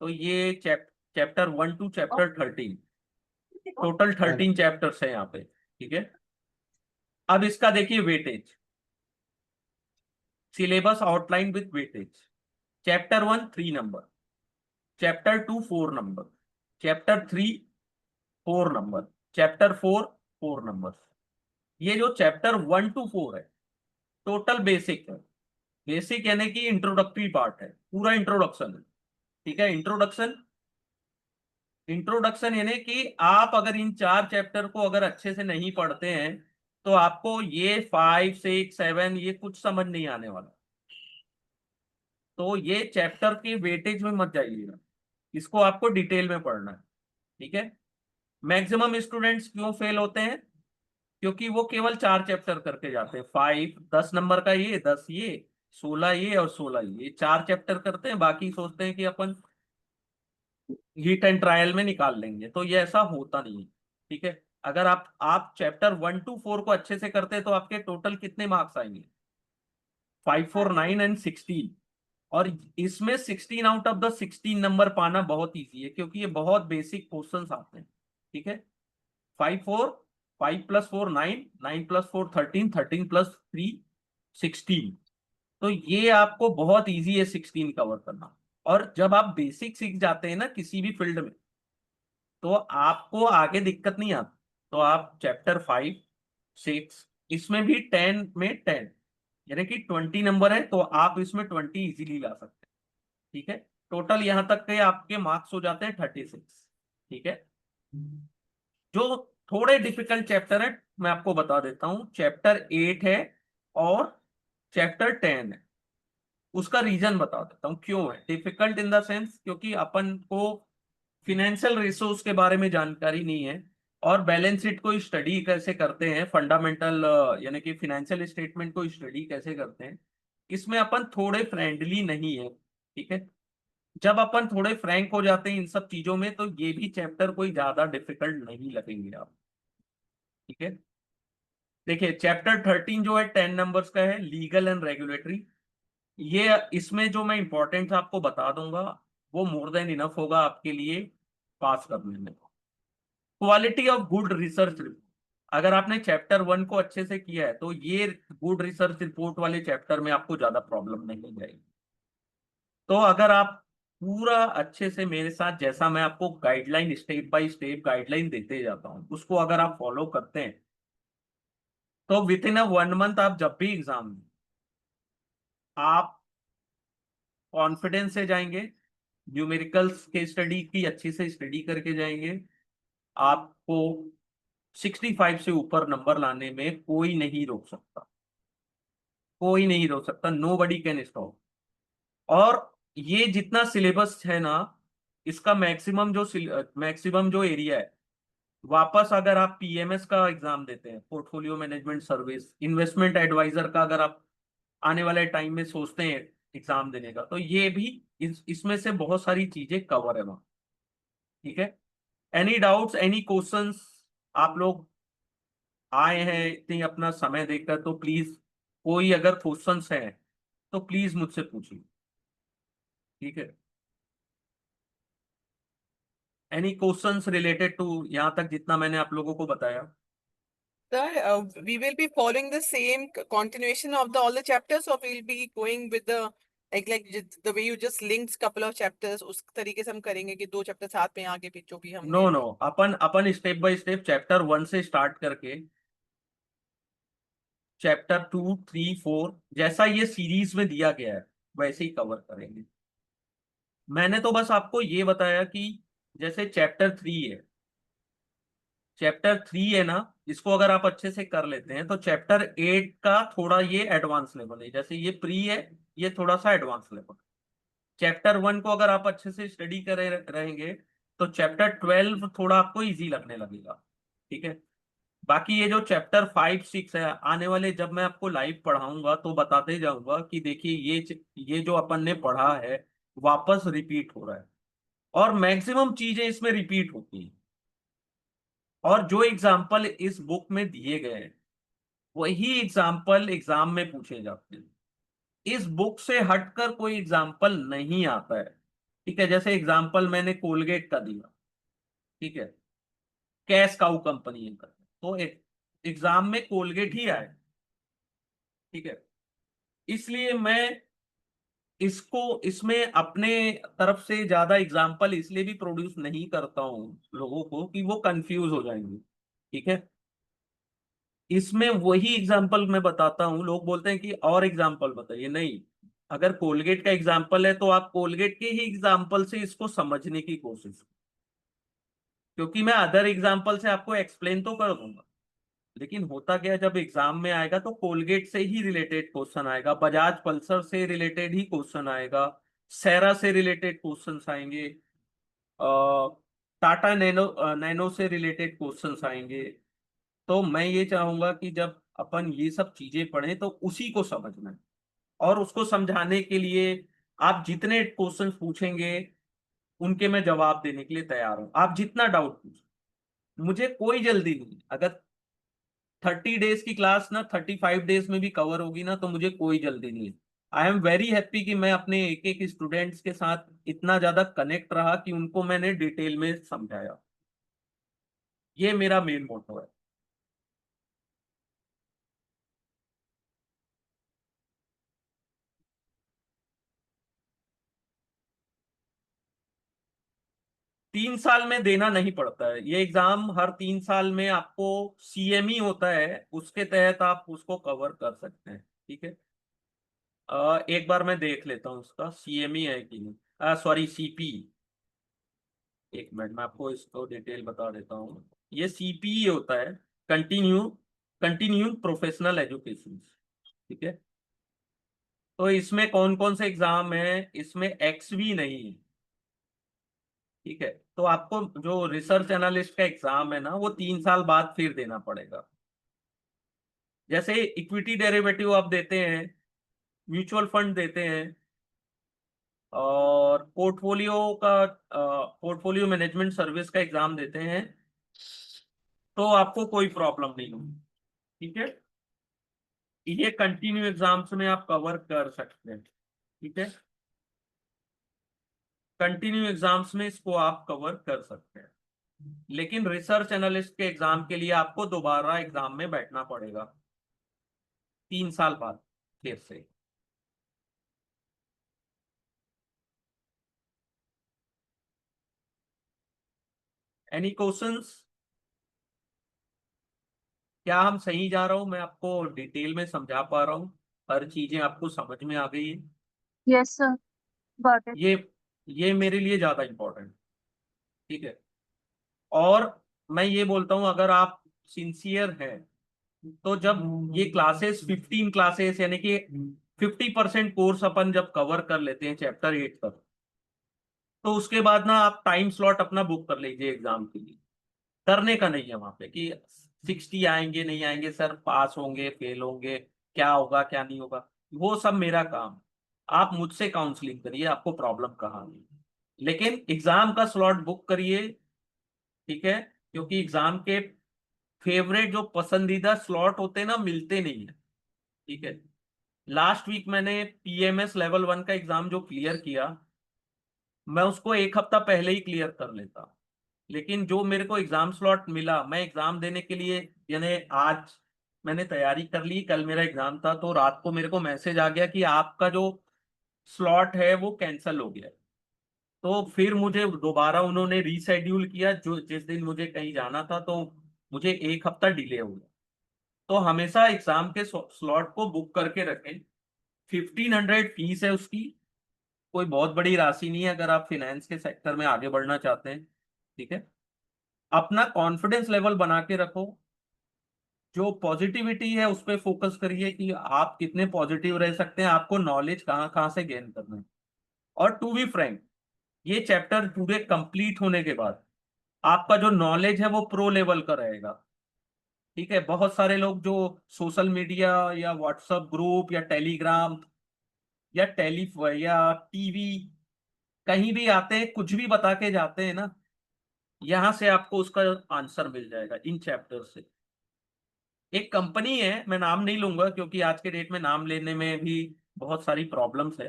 तो ये chapter 1 to chapter 13, total 13 chapters है यहाँ पे, ठीक है। अब इसका देखिए weightage, syllabus outline with weightage. Chapter 1 3 number, chapter 2 4 number, chapter 3 4 number, chapter 4 4 number. ये जो चैप्टर 1 to 4 है, टोटल बेसिक है। बेसिक यानी कि इंट्रोडक्टरी पार्ट है, पूरा इंट्रोडक्शन है, ठीक है। इंट्रोडक्शन, इंट्रोडक्शन यानी कि आप अगर इन 4 चैप्टर को अगर अच्छे से नहीं पढ़ते हैं, तो आपको ये 5 6 7 ये कुछ समझ नहीं आने वाला, तो ये चैप्टर के वेटेज में मत जाइएगा, इसको आपको डिटेल में पढ़ना है, ठीक है। मैक्सिमम स्टूडेंट्स क्यों फेल होते हैं? क्योंकि वो केवल 4 चैप्टर करके जाते हैं, 10 नंबर का ये, 10 ये, 16 ये और 16 ये 4 चैप्टर करते हैं, बाकी सोचते हैं कि अपन हीट एंड ट्रायल में निकाल लेंगे, तो ये ऐसा होता नहीं है, ठीक है। अगर आप चैप्टर 1 to 4 को अच्छे से करते हैं तो आपके टोटल कितने मार्क्स आएंगे? 5, 4, 9 एंड 16। और इसमें 16 आउट ऑफ द 16 नंबर पाना बहुत इजी है, क्योंकि ये बहुत बेसिक क्वेश्चंस आते हैं, ठीक है। 5 + 4 9, 9 + 4 13, 13 + 3 16। तो ये आपको बहुत इजी है 16 कवर करना। और जब आप बेसिक सीख जाते हैं ना किसी भी फील्ड में, तो आपको आगे दिक्कत नहीं आती। तो आप चैप्टर 5, 6, इसमें भी 10 में 10, यानी कि 20 नंबर है, तो आप इसमें 20 इजीली ला सकते हैं, ठीक है। टोटल यहां तक के आपके मार्क्स हो जाते हैं 36, ठीक है। जो थोड़े डिफिकल्ट चैप्टर है मैं आपको बता देता हूं, चैप्टर 8 है और चैप्टर 10 है। उसका रीजन बता देता हूं क्यों है डिफिकल्ट इन द सेंस, क्योंकि अपन को फिनेंशियल रिसोर्स के बारे में जानकारी नहीं है, और बैलेंस शीट को स्टडी कैसे करते हैं, फंडामेंटल यानी कि फिनेंशियल स्टेटमेंट को स्टडी कैसे करते हैं, इसमें अपन थोड़े फ्रेंडली नहीं है, ठीक है। जब अपन थोड़े फ्रैंक हो जाते हैं इन सब चीजों में, तो ये भी चैप्टर कोई ज्यादा डिफिकल्ट नहीं लगेंगे आप, ठीक है। देखिए चैप्टर 13 जो है 10 नंबर्स का है, लीगल एंड रेगुलेटरी। ये इसमें जो मैं इंपॉर्टेंट आपको बता दूंगा वो मोर देन इनफ होगा आपके लिए पास करने में। Quality of good research report, अगर आपने चैप्टर 1 को अच्छे से किया है तो ये गुड रिसर्च रिपोर्ट वाले चैप्टर में आपको ज्यादा प्रॉब्लम नहीं जाएगी। तो अगर आप पूरा अच्छे से मेरे साथ, जैसा मैं आपको guideline step by step guideline देते जाता हूं, उसको अगर आप फॉलो करते हैं, तो विद इन 1 मंथ आप जब भी एग्जाम दें, आप कॉन्फिडेंस से जाएंगे, न्यूमेरिकल्स के स्टडी की अच्छी से स्टडी करके जाएंगे, आपको 65 से ऊपर नंबर लाने में कोई नहीं रोक सकता, कोई नहीं रोक सकता, नो बडी कैन स्टॉप। और ये जितना सिलेबस है ना, इसका मैक्सिमम जो एरिया है, वापस अगर आप पीएमएस का एग्जाम देते हैं, portfolio management service, investment adviser का अगर आप आने वाले टाइम में सोचते हैं एग्जाम देने का, तो ये भी इसमें से बहुत सारी चीजें कवर है वहां, ठीक है। Any doubts, any questions? आप लोग आए हैं इतनी अपना समय देकर, तो प्लीज कोई अगर क्वेश्चंस हैं तो प्लीज मुझसे पूछिए, ठीक है। एनी क्वेश्चंस रिलेटेड टू यहां तक जितना मैंने आप लोगों को बताया? Sir, we will be following the same continuation of all the chapters, or we'll be going with the the way you just linked couple of chapters, उस तरीके से हम करेंगे कि 2 चैप्टर साथ में आगे भी जो भी हम नो नो, अपन स्टेप बाय स्टेप चैप्टर 1 से स्टार्ट करके चैप्टर 2, 3, 4 जैसा ये सीरीज में दिया गया है वैसे ही कवर करेंगे। मैंने तो बस आपको ये बताया कि जैसे चैप्टर 3 है ना, इसको अगर आप अच्छे से कर लेते हैं तो चैप्टर 8 का थोड़ा ये एडवांस लेवल है, जैसे ये प्री है, ये थोड़ा सा एडवांस लेवल। चैप्टर 1 को अगर आप अच्छे से स्टडी करे रहेंगे तो चैप्टर 12 थोड़ा आपको इजी लगने लगेगा, ठीक है। बाकी ये जो चैप्टर 5, 6 है, आने वाले जब मैं आपको लाइव पढ़ाऊंगा तो बताते जाऊंगा कि देखिए ये जो अपन ने पढ़ा है वापस रिपीट हो रहा है, और मैक्सिमम चीजें इसमें रिपीट होती हैं। और जो एग्जाम्पल इस बुक में दिए गए हैं वही एग्जाम्पल एग्जाम में पूछे जाते हैं, इस बुक से हटकर कोई एग्जाम्पल नहीं आता है, ठीक है। जैसे एग्जाम्पल मैंने कोलगेट का दिया, ठीक है, कैश काउ कंपनी है, तो एग्जाम में कोलगेट ही आए, ठीक है। इसलिए मैं इसमें अपने तरफ से ज्यादा एग्जाम्पल इसलिए भी प्रोड्यूस नहीं करता हूं लोगों को कि वो कंफ्यूज हो जाएंगे, ठीक है। इसमें वही एग्जाम्पल मैं बताता हूं, लोग बोलते हैं कि और एग्जाम्पल बताइए, नहीं, अगर कोलगेट का एग्जाम्पल है तो आप कोलगेट के ही एग्जाम्पल से इसको समझने की कोशिश, क्योंकि मैं अदर एग्जाम्पल से आपको एक्सप्लेन तो कर दूंगा, लेकिन होता क्या है, जब एग्जाम में आएगा तो कोलगेट से ही रिलेटेड क्वेश्चन आएगा, बजाज पल्सर से रिलेटेड ही क्वेश्चन आएगा, सेरा से रिलेटेड क्वेश्चंस आएंगे, टाटा नैनो से रिलेटेड क्वेश्चंस आएंगे। तो मैं ये चाहूंगा कि जब अपन ये सब चीजें पढ़ें तो उसी को समझना है, और उसको समझाने के लिए आप जितने क्वेश्चंस पूछेंगे उनके मैं जवाब देने के लिए तैयार हूं। आप जितना डाउट पूछो, मुझे कोई जल्दी नहीं। अगर 30 डेज की क्लास ना 35 डेज में भी कवर होगी ना, तो मुझे कोई जल्दी नहीं है। आई एम वेरी हैप्पी कि मैं अपने एक एक स्टूडेंट्स के साथ इतना ज्यादा कनेक्ट रहा कि उनको मैंने डिटेल में समझाया। ये मेरा मेन मोटो है। 3 साल में देना नहीं पड़ता है ये एग्जाम। हर 3 साल में आपको CME होता है, उसके तहत आप उसको कवर कर सकते हैं। ठीक है, एक बार मैं देख लेता हूँ उसका CME है कि नहीं, सॉरी CP। एक मिनट मैं आपको इसको डिटेल बता देता हूँ। ये CPE होता है, कंटिन्यू प्रोफेशनल एजुकेशन। ठीक है, तो इसमें कौन कौन से एग्जाम है, इसमें XV नहीं है। ठीक है, तो आपको जो रिसर्च एनालिस्ट का एग्जाम है ना, वो 3 साल बाद फिर देना पड़ेगा। जैसे इक्विटी डेरिवेटिव आप देते हैं, म्यूचुअल फंड देते हैं, और पोर्टफोलियो मैनेजमेंट सर्विस का एग्जाम देते हैं, तो आपको कोई प्रॉब्लम नहीं होगी। ठीक है, ये कंटिन्यू एग्जाम्स में आप कवर कर सकते हैं। ठीक है, कंटिन्यू एग्जाम्स में इसको आप कवर कर सकते हैं, लेकिन रिसर्च एनालिस्ट के एग्जाम के लिए आपको दोबारा एग्जाम में बैठना पड़ेगा 3 साल बाद फिर से। Any questions? क्या हम सही जा रहा हूं? मैं आपको डिटेल में समझा पा रहा हूँ? हर चीजें आपको समझ में आ गई है? Yes, sir. Got it. ये मेरे लिए ज्यादा इम्पोर्टेंट। ठीक है, और मैं ये बोलता हूँ, अगर आप सिंसियर हैं तो जब ये क्लासेस 15 क्लासेस यानी कि 50% कोर्स अपन जब कवर कर लेते हैं चैप्टर 8 तक, तो उसके बाद ना आप टाइम स्लॉट अपना बुक कर लीजिए एग्जाम के लिए। डरने का नहीं है वहां पे कि 60 आएंगे नहीं आएंगे सर, पास होंगे फेल होंगे, क्या होगा क्या नहीं होगा, वो सब मेरा काम। आप मुझसे काउंसलिंग करिए, आपको प्रॉब्लम कहाँ है, लेकिन एग्जाम का स्लॉट बुक करिए। ठीक है, क्योंकि एग्जाम के फेवरेट जो पसंदीदा स्लॉट होते हैं ना, मिलते नहीं है। ठीक है, लास्ट वीक मैंने PMS लेवल 1 का एग्जाम जो क्लियर किया, मैं उसको एक हफ्ता पहले ही क्लियर कर लेता, लेकिन जो मेरे को एग्जाम स्लॉट मिला, मैं एग्जाम देने के लिए, यानी आज मैंने तैयारी कर ली, कल मेरा एग्जाम था, तो रात को मेरे को मैसेज आ गया कि आपका जो स्लॉट है वो कैंसिल हो गया है। तो फिर मुझे दोबारा उन्होंने रीशेड्यूल किया, जो जिस दिन मुझे कहीं जाना था, तो मुझे एक हफ्ता डिले हो गया। तो हमेशा एग्जाम के स्लॉट को बुक करके रखें। 1500 फीस है उसकी, कोई बहुत बड़ी राशि नहीं है अगर आप फाइनेंस के सेक्टर में आगे बढ़ना चाहते हैं। ठीक है, अपना कॉन्फिडेंस लेवल बना के रखो, जो पॉजिटिविटी है उस पर फोकस करिए कि आप कितने पॉजिटिव रह सकते हैं, आपको नॉलेज कहाँ कहाँ से गेन करना है। और टू बी फ्रैंक, ये चैप्टर पूरे कंप्लीट होने के बाद आपका जो नॉलेज है वो प्रो लेवल का रहेगा। ठीक है, बहुत सारे लोग जो सोशल मीडिया या व्हाट्सएप ग्रुप या टेलीग्राम या या टीवी कहीं भी आते हैं, कुछ भी बता के जाते हैं ना, यहां से आपको उसका आंसर मिल जाएगा इन चैप्टर से। एक कंपनी है, मैं नाम नहीं लूंगा क्योंकि आज के डेट में नाम लेने में भी बहुत सारी प्रॉब्लम्स है।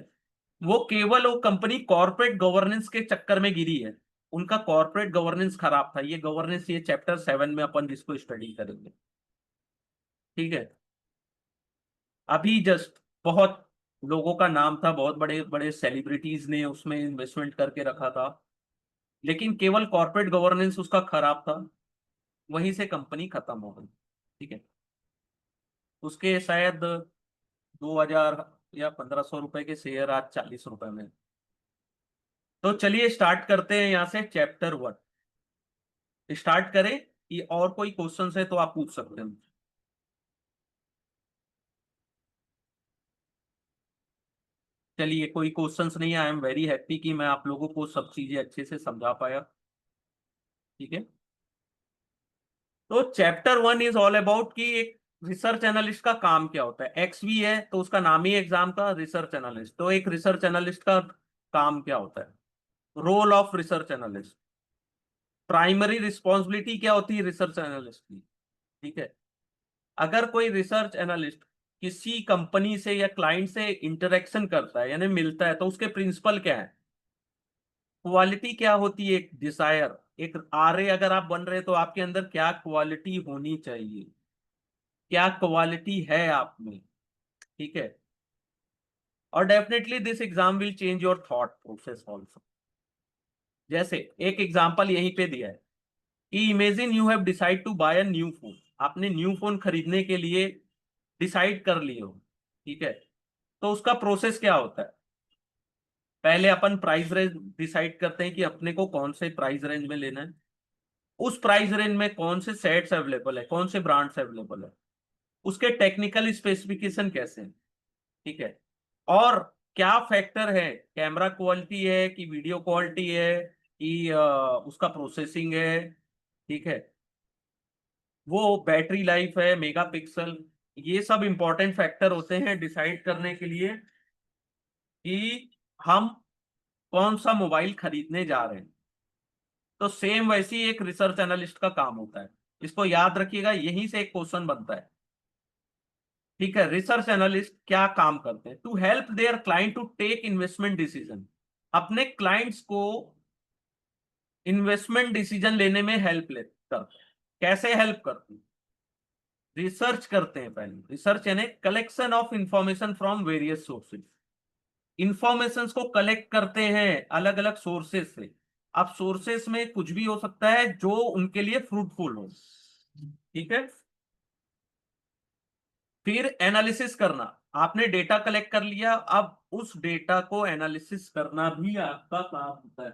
वो कंपनी कॉर्पोरेट गवर्नेंस के चक्कर में गिरी है। उनका कॉर्पोरेट गवर्नेंस खराब था। ये गवर्नेंस, ये चैप्टर 7 में अपन जिसको स्टडी करेंगे। ठीक है, अभी जस्ट बहुत लोगों का नाम था, बहुत बड़े बड़े सेलिब्रिटीज ने उसमें इन्वेस्टमेंट करके रखा था, लेकिन केवल कॉर्पोरेट गवर्नेंस उसका खराब था, वहीं से कंपनी खत्म हो गई। ठीक है, उसके शायद 2000 या 1500 रुपए के शेयर आज 40 रुपए में। तो चलिए स्टार्ट करते हैं यहाँ से चैप्टर 1। स्टार्ट करें कि और कोई क्वेश्चन है तो आप पूछ सकते हैं। चलिए, कोई क्वेश्चंस नहीं है। आई एम वेरी हैप्पी कि मैं आप लोगों को सब चीजें अच्छे से समझा पाया। ठीक है, तो चैप्टर 1 इज ऑल अबाउट कि एक रिसर्च एनालिस्ट का काम क्या होता है। एक्सवी है तो उसका नाम ही एग्जाम का रिसर्च एनालिस्ट। तो एक रिसर्च एनालिस्ट का काम क्या होता है, role of research analyst, primary responsibility क्या होती है रिसर्च एनालिस्ट की। ठीक है, अगर कोई रिसर्च एनालिस्ट किसी कंपनी से या क्लाइंट से इंटरेक्शन करता है यानी मिलता है, तो उसके प्रिंसिपल क्या है, क्वालिटी क्या होती है, एक डिजायर, एक आरए अगर आप बन रहे हैं तो आपके अंदर क्या क्वालिटी होनी चाहिए, क्या क्वालिटी है आप में। ठीक है, और definitely this exam will change your thought process also. जैसे एक एग्जांपल यहीं पे दिया है कि imagine you have decide to buy a new phone. आपने न्यू फोन खरीदने के लिए डिसाइड कर लिए हो। ठीक है, तो उसका प्रोसेस क्या होता है, पहले अपन प्राइस रेंज डिसाइड करते हैं कि अपने को कौन से प्राइस रेंज में लेना है, उस प्राइस रेंज में कौन से सेट्स अवेलेबल है, कौन से ब्रांड्स अवेलेबल है, उसके टेक्निकल स्पेसिफिकेशन कैसे हैं। ठीक है, और क्या फैक्टर है, कैमरा क्वालिटी है कि वीडियो क्वालिटी है कि उसका प्रोसेसिंग है। ठीक है, वो बैटरी लाइफ है, मेगापिक्सल, ये सब इंपॉर्टेंट फैक्टर होते हैं डिसाइड करने के लिए कि हम कौन सा मोबाइल खरीदने जा रहे हैं। तो सेम वैसी एक रिसर्च एनालिस्ट का काम होता है। इसको याद रखिएगा, यहीं से एक क्वेश्चन बनता है। ठीक है, रिसर्च एनालिस्ट क्या काम करते हैं, to help their client to take investment decision, अपने क्लाइंट्स को इन्वेस्टमेंट डिसीजन लेने में हेल्प करते हैं। कैसे हेल्प करते हैं, रिसर्च करते हैं। पहले रिसर्च यानी collection of information from various sources, information को कलेक्ट करते हैं अलग अलग सोर्सेज से। अब सोर्सेस में कुछ भी हो सकता है जो उनके लिए फ्रूटफुल हो। ठीक है, फिर एनालिसिस करना, आपने डेटा कलेक्ट कर लिया, अब उस डेटा को एनालिसिस करना भी आपका काम होता है।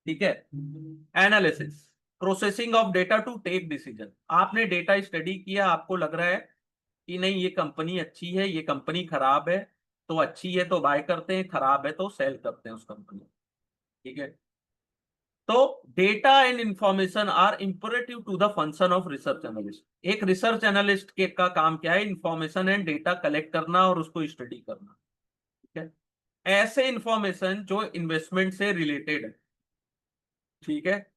ठीक है, analysis, processing of data to take decision, आपने डेटा स्टडी किया, आपको लग रहा है कि नहीं ये कंपनी अच्छी है, ये कंपनी खराब है, तो अच्छी है तो बाय करते हैं, खराब है तो सेल करते हैं उस कंपनी। ठीक है, तो data and information are imperative to the function of research analyst. एक रिसर्च एनालिस्ट के का काम क्या है, इंफॉर्मेशन एंड डेटा कलेक्ट करना और उसको स्टडी करना। ठीक है, ऐसे इंफॉर्मेशन जो इन्वेस्टमेंट से रिलेटेड है। ठीक है,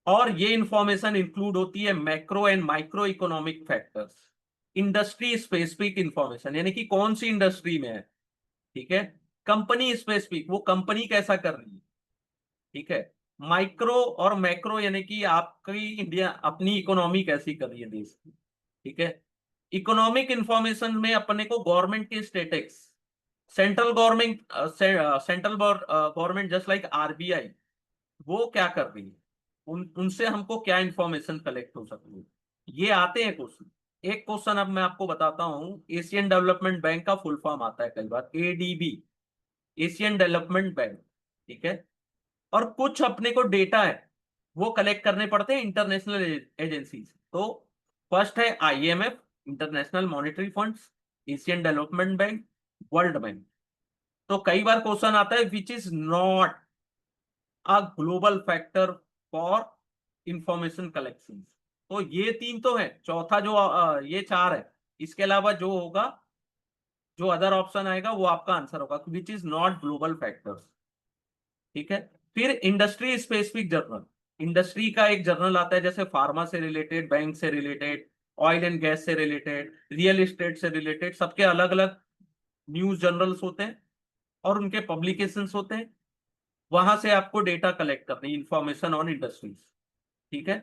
और ये इंफॉर्मेशन इंक्लूड होती है macro and micro economic factors, industry specific information यानी कि कौन सी इंडस्ट्री में है। ठीक है, कंपनी स्पेसिफिक, वो कंपनी कैसा कर रही है। ठीक है, माइक्रो और मैक्रो यानी कि आपकी इंडिया अपनी इकोनॉमी कैसी कर रही है देश की। ठीक है, इकोनॉमिक इंफॉर्मेशन में अपने को गवर्नमेंट के status, central government, central government just like RBI, वो क्या कर रही है, उनसे हमको क्या इंफॉर्मेशन कलेक्ट हो सकती है। ये आते हैं क्वेश्चन। एक क्वेश्चन अब मैं आपको बताता हूं, एशियन डेवलपमेंट बैंक का फुल फॉर्म आता है कई बार एडीबी, एशियन डेवलपमेंट बैंक। ठीक है, और कुछ अपने को डेटा है वो कलेक्ट करने पड़ते हैं इंटरनेशनल एजेंसी से। तो फर्स्ट है IMF, international monetary funds, Asian development bank, world bank. तो कई बार क्वेश्चन आता है विच is not a global factor for information collection. तो ये तीन तो है, चौथा जो ये चार है, इसके अलावा जो होगा, जो अदर ऑप्शन आएगा वो आपका आंसर होगा, विच इज नॉट ग्लोबल फैक्टर्स। ठीक है, फिर इंडस्ट्री स्पेसिफिक जर्नल, इंडस्ट्री का एक जर्नल आता है जैसे फार्मा से रिलेटेड, बैंक से रिलेटेड, ऑयल एंड गैस से रिलेटेड, रियल एस्टेट से रिलेटेड, सबके अलग अलग न्यूज जर्नल्स होते हैं और उनके पब्लिकेशंस होते हैं। वहां से आपको डेटा कलेक्ट करनी, इंफॉर्मेशन ऑन इंडस्ट्रीज। ठीक है,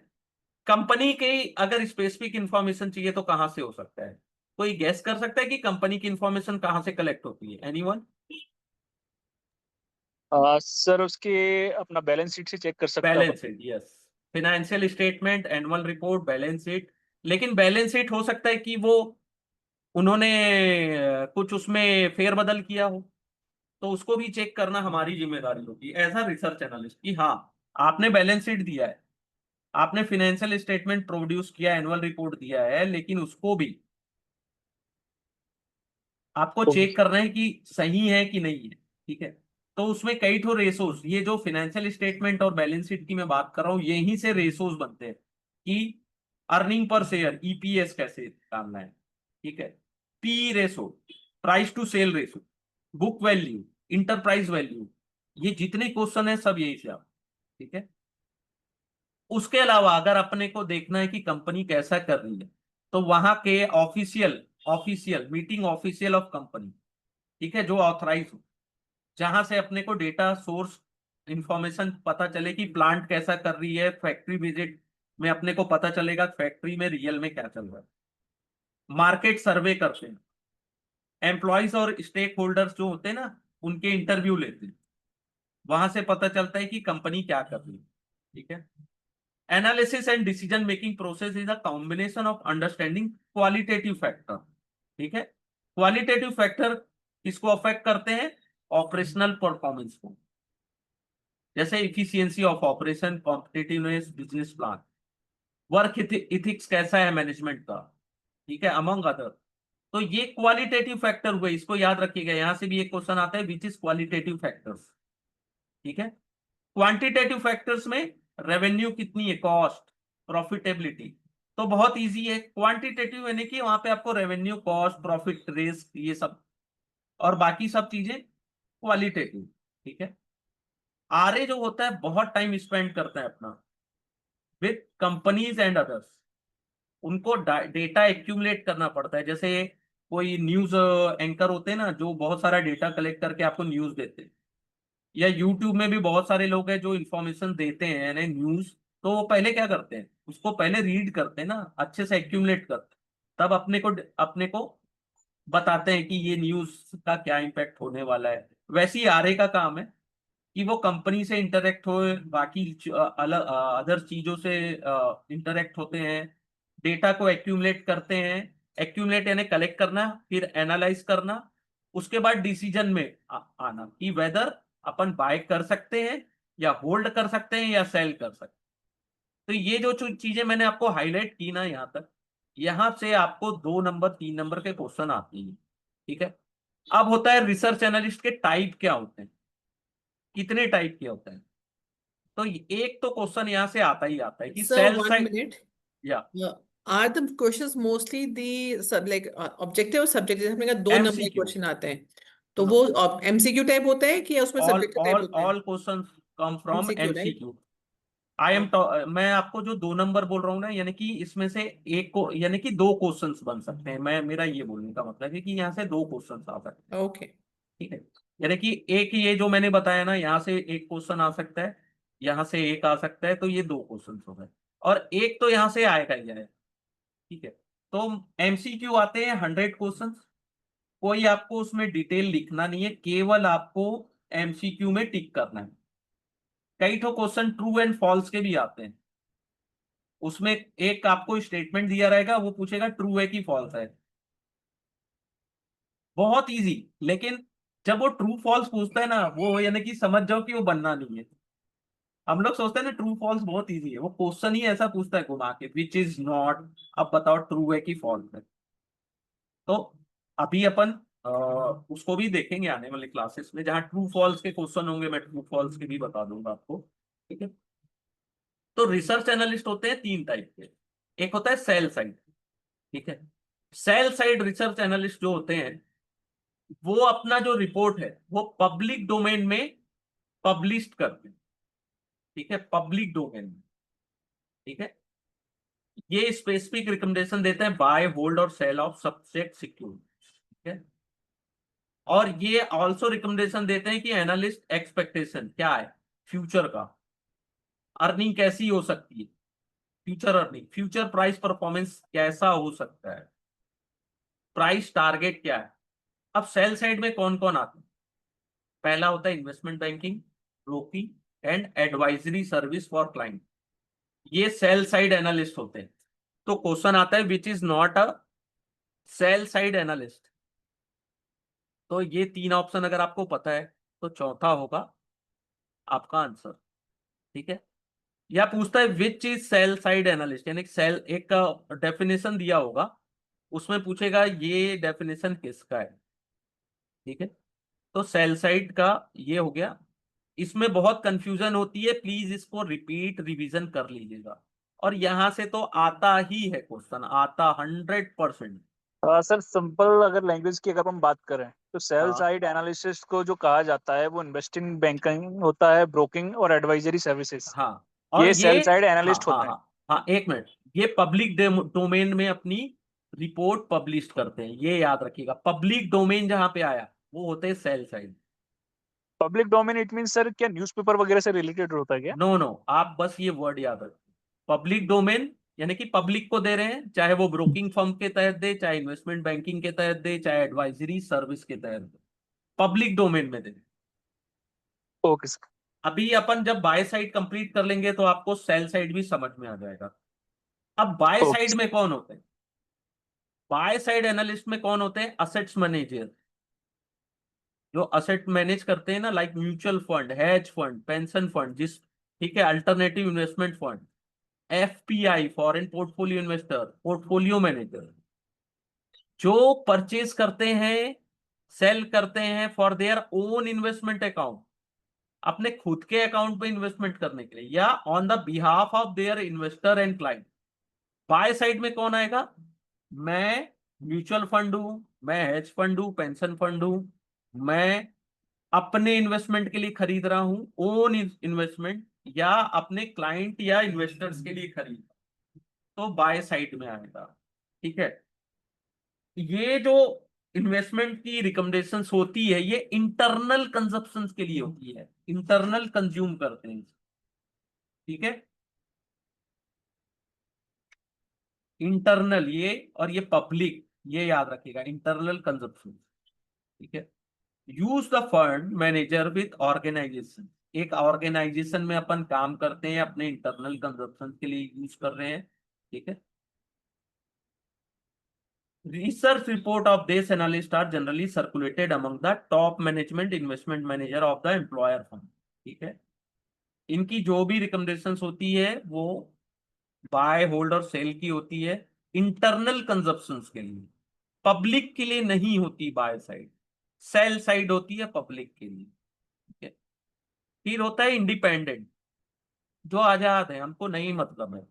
कंपनी की अगर स्पेसिफिक इंफॉर्मेशन चाहिए तो कहां से हो सकता है, कोई गैस कर सकता है कि कंपनी की इंफॉर्मेशन कहां से कलेक्ट होती है, एनीवन? सर उसके अपना बैलेंस शीट से चेक कर सकता हूँ। Balance sheet, yes, financial statement, annual report, balance sheet. लेकिन बैलेंस शीट हो सकता है कि वो उन्होंने कुछ उसमें फेरबदल किया हो, तो उसको भी चेक करना हमारी जिम्मेदारी होगी एज अ रिसर्च एनालिस्ट कि हाँ आपने बैलेंस शीट दिया है, आपने फाइनेंशियल स्टेटमेंट प्रोड्यूस किया, एनुअल रिपोर्ट दिया है, लेकिन उसको भी आपको चेक करना है कि सही है कि नहीं है, ठीक है। तो उसमें कई ठो रेशोस, ये जो फाइनेंशियल स्टेटमेंट और बैलेंस शीट की मैं बात कर रहा हूँ, यहीं से रेशोस बनते हैं कि अर्निंग पर शेयर, ईपीएस कैसे निकालना है, ठीक है। P ratio, price to sale ratio, book value, enterprise value, ये जितने क्वेश्चन है सब यही से आप, ठीक है। उसके अलावा अगर अपने को देखना है कि कंपनी कैसा कर रही है, तो वहां के official meeting official of company, ठीक है, जो ऑथराइज हो, जहां से अपने को डेटा सोर्स इंफॉर्मेशन पता चले कि प्लांट कैसा कर रही है। फैक्ट्री विजिट में अपने को पता चलेगा फैक्ट्री में रियल में क्या चल रहा है। मार्केट सर्वे करते हैं, एम्प्लॉयज और स्टेक होल्डर्स जो होते हैं ना, उनके इंटरव्यू लेते हैं, वहां से पता चलता है कि कंपनी क्या कर रही है, ठीक है। Analysis and decision making process is a combination of understanding qualitative factor, ठीक है। क्वालिटेटिव फैक्टर किसको अफेक्ट करते हैं? ऑपरेशनल परफॉर्मेंस को, जैसे efficiency of operation, competitiveness, business plan, work ethics कैसा है मैनेजमेंट का, ठीक है, अमंग अदर। तो ये क्वालिटेटिव फैक्टर हुए, इसको याद रखिएगा, यहां से भी एक क्वेश्चन आता है विच इज क्वालिटेटिव फैक्टर्स, ठीक है। क्वांटिटेटिव फैक्टर्स में रेवेन्यू कितनी है, कॉस्ट, प्रॉफिटेबिलिटी, तो बहुत इजी है। क्वांटिटेटिव यानी कि वहां पे आपको रेवेन्यू, कॉस्ट, प्रॉफिट, रिस्क, ये सब, और बाकी सब चीजें क्वालिटेटिव, ठीक है। आरए जो होता है बहुत टाइम स्पेंड करता है अपना विद कंपनीज एंड अदर्स, उनको डेटा एक्यूमुलेट करना पड़ता है। जैसे कोई न्यूज एंकर होते हैं ना, जो बहुत सारा डेटा कलेक्ट करके आपको न्यूज देते हैं, या यूट्यूब में भी बहुत सारे लोग हैं जो इन्फॉर्मेशन देते हैं यानी न्यूज। तो वो पहले क्या करते हैं, उसको पहले रीड करते हैं ना, अच्छे से एक्यूमुलेट करते हैं, तब अपने को बताते हैं कि ये न्यूज का क्या इम्पैक्ट होने वाला है। वैसे ही आरए का काम है कि वो कंपनी से इंटरेक्ट हो, बाकी अलग अदर चीजों से इंटरेक्ट होते हैं, डेटा को एक्यूमुलेट करते हैं। एक्यूमुलेट यानी कलेक्ट करना, फिर एनालाइज करना, उसके बाद डिसीजन में आना कि वेदर अपन बाय कर सकते हैं या होल्ड कर सकते हैं या सेल कर सकते हैं। तो ये जो चीजें मैंने आपको हाईलाइट की ना यहाँ तक, यहाँ से आपको 2 नंबर 3 नंबर के क्वेश्चन आते हैं, ठीक है। अब होता है रिसर्च एनालिस्ट के टाइप क्या होते हैं, कितने टाइप के होते हैं। तो एक तो क्वेश्चन यहाँ से आता ही आता है कि Sir, सेल 1 साइड, minute. या Are the questions mostly the objective और subjective? हमने कहा 2 नंबर एमसीक्यू, क्वेश्चन आते हैं, तो वो एमसीक्यू टाइप होता है कि उसमें ऑल सब्जेक्टिव टाइप ऑल होते हैं? All question come from MCQ, right? MCQ. मैं आपको जो 2 नंबर बोल रहा हूँ ना, यानी कि इसमें से एक को, यानी कि 2 क्वेश्चंस बन सकते हैं। मेरा ये बोलने का मतलब है कि यहाँ से 2 क्वेश्चंस आ सकते हैं, ओके। ठीक है। यानी कि एक ये जो मैंने बताया ना, यहाँ से एक क्वेश्चन आ सकता है, यहाँ से एक आ सकता है, तो ये 2 क्वेश्चन हो गए, और एक तो यहाँ से आएगा ही आएगा, ठीक है। तो एमसीक्यू आते हैं 100 क्वेश्चन, कोई आपको उसमें डिटेल लिखना नहीं है, केवल आपको एमसीक्यू में टिक करना है। कई तो क्वेश्चन ट्रू एंड फॉल्स के भी आते हैं, उसमें एक आपको स्टेटमेंट दिया रहेगा, वो पूछेगा ट्रू है कि फॉल्स है, बहुत इजी। लेकिन जब वो ट्रू फॉल्स पूछता है ना, वो यानी कि समझ जाओ कि वो बनना नहीं है। हम लोग सोचते हैं ना ट्रू फॉल्स बहुत इजी है, वो क्वेश्चन ही ऐसा पूछता है घुमा के, विच इज नॉट, अब बताओ ट्रू है कि फॉल्स है। तो अभी अपन उसको भी देखेंगे आने वाले क्लासेस में, जहां ट्रू फॉल्स के क्वेश्चन होंगे, मैं ट्रू फॉल्स के भी बता दूंगा आपको, ठीक है। तो रिसर्च एनालिस्ट होते हैं 3 टाइप के। एक होता है सेल साइड, ठीक है। सेल साइड रिसर्च एनालिस्ट जो होते हैं, वो अपना जो रिपोर्ट है वो पब्लिक डोमेन में पब्लिश करते हैं, ठीक है, पब्लिक डोमेन में, ठीक है। ये स्पेसिफिक रिकमेंडेशन देते हैं बाय, होल्ड और सेल ऑफ सब्जेक्ट सिक्योरिटी, ठीक है। और ये ऑल्सो रिकमेंडेशन देते हैं कि एनालिस्ट एक्सपेक्टेशन क्या है फ्यूचर का, अर्निंग कैसी हो सकती है, future earning, future price performance कैसा हो सकता है, प्राइस टारगेट क्या है। अब सेल साइड में कौन कौन आते हैं? पहला होता है investment banking, broking and advisory service for client, ये सेल साइड एनालिस्ट होते हैं। तो क्वेश्चन आता है विच is not a sell side analyst. तो ये 3 ऑप्शन अगर आपको पता है, तो चौथा होगा आपका आंसर, ठीक है। या पूछता है which is sell side analyst, यानी सेल एक डेफिनेशन दिया होगा, उसमें पूछेगा ये डेफिनेशन किसका है, ठीक है, तो सेल साइड का ये हो गया। इसमें बहुत कंफ्यूजन होती है, प्लीज इसको रिपीट रिवीजन कर लीजिएगा। और यहां से तो आता ही है क्वेश्चन, आता 100%। सर सिंपल अगर लैंग्वेज की अगर हम बात करें तो सेल हाँ साइड एनालिसिस को जो कहा जाता है वो इन्वेस्टिंग बैंकिंग होता है, ब्रोकिंग और एडवाइजरी सर्विसेज, हाँ, और ये ये, सेल साइड हाँ एनालिस्ट हाँ होते हैं। हाँ हाँ, एक मिनट, ये पब्लिक डोमेन में अपनी रिपोर्ट पब्लिश करते हैं, ये याद रखिएगा। पब्लिक डोमेन जहां पे आया वो होते हैं sell side. Public domain it mean sir क्या न्यूज़पेपर वगैरह से रिलेटेड होता है क्या? नो नो, आप बस ये वर्ड याद रखिए। पब्लिक डोमेन यानी कि पब्लिक को दे रहे हैं, चाहे वो ब्रोकिंग फर्म के तहत दे, चाहे इन्वेस्टमेंट बैंकिंग के तहत दे, चाहे एडवाइजरी सर्विस के तहत दे, पब्लिक डोमेन में दे। Okay sir. अभी अपन जब बाय साइड कंप्लीट कर लेंगे तो आपको सेल साइड भी समझ में आ जाएगा। अब बाय ओके साइड में कौन होते हैं? बाय साइड एनालिस्ट में कौन होते हैं? असेट्स मैनेजर, जो असेट मैनेज करते हैं ना, like mutual fund, hedge fund, pension fund, जिस, ठीक है, alternative investment fund, FPI, foreign portfolio investor, portfolio manager, जो परचेज करते हैं, सेल करते हैं for their own investment account, अपने खुद के अकाउंट पे इन्वेस्टमेंट करने के लिए, या on the behalf of their investor and client. By side में कौन आएगा? मैं म्यूचुअल फंड हूं, मैं हेज फंड हूं, पेंशन फंड हूं, मैं अपने इन्वेस्टमेंट के लिए खरीद रहा हूं, ओन इन्वेस्टमेंट, या अपने क्लाइंट या इन्वेस्टर्स के लिए खरीद, तो बाय साइड में आएगा। ठीक है, ये जो इन्वेस्टमेंट की रिकमेंडेशंस होती है ये इंटरनल कंजप्शन के लिए होती है, इंटरनल कंज्यूम करते हैं। ठीक है, इंटरनल ये, और ये पब्लिक, ये याद रखिएगा, इंटरनल कंजप्शन। ठीक है, use the fund manager with organisation, एक ऑर्गेनाइजेशन में अपन काम करते हैं, अपने इंटरनल कंजप्शन के लिए यूज कर रहे हैं। ठीक है, research report of this analyst are generally circulated among the top management investment manager of the employer firm। ठीक है, इनकी जो भी रिकमेंडेशंस होती है वो बाय, होल्ड और सेल की होती है, इंटरनल कंजप्शंस के लिए, पब्लिक के लिए नहीं होती। बाय साइड, सेल साइड होती है पब्लिक के लिए। ठीक है, फिर होता है इंडिपेंडेंट, जो आजाद है, हमको नहीं मतलब है,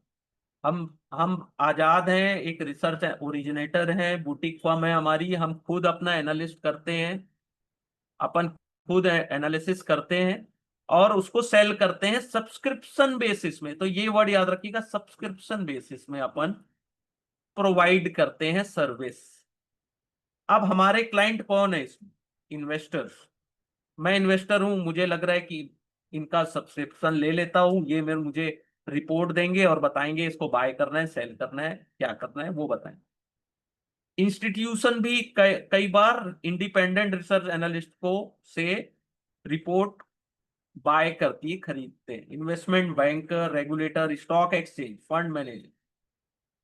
हम आजाद हैं, एक रिसर्च ओरिजिनेटर हैं, बुटीक फर्म है हमारी, हम खुद अपना एनालिस्ट करते हैं, अपन खुद एनालिसिस करते हैं और उसको सेल करते हैं सब्सक्रिप्शन बेसिस में। तो ये वर्ड याद रखिएगा, सब्सक्रिप्शन बेसिस में अपन प्रोवाइड करते हैं सर्विस। अब हमारे क्लाइंट कौन है इसमें? इन्वेस्टर्स। मैं इन्वेस्टर हूं, मुझे लग रहा है कि इनका सब्सक्रिप्शन ले लेता हूं, ये मेरे मुझे रिपोर्ट देंगे और बताएंगे इसको बाय करना है, सेल करना है, क्या करना है वो बताएं। इंस्टीट्यूशन भी कई बार इंडिपेंडेंट रिसर्च एनालिस्ट को से रिपोर्ट बाय करती है, खरीदते हैं, investment bank, regulator, stock exchange, fund manager.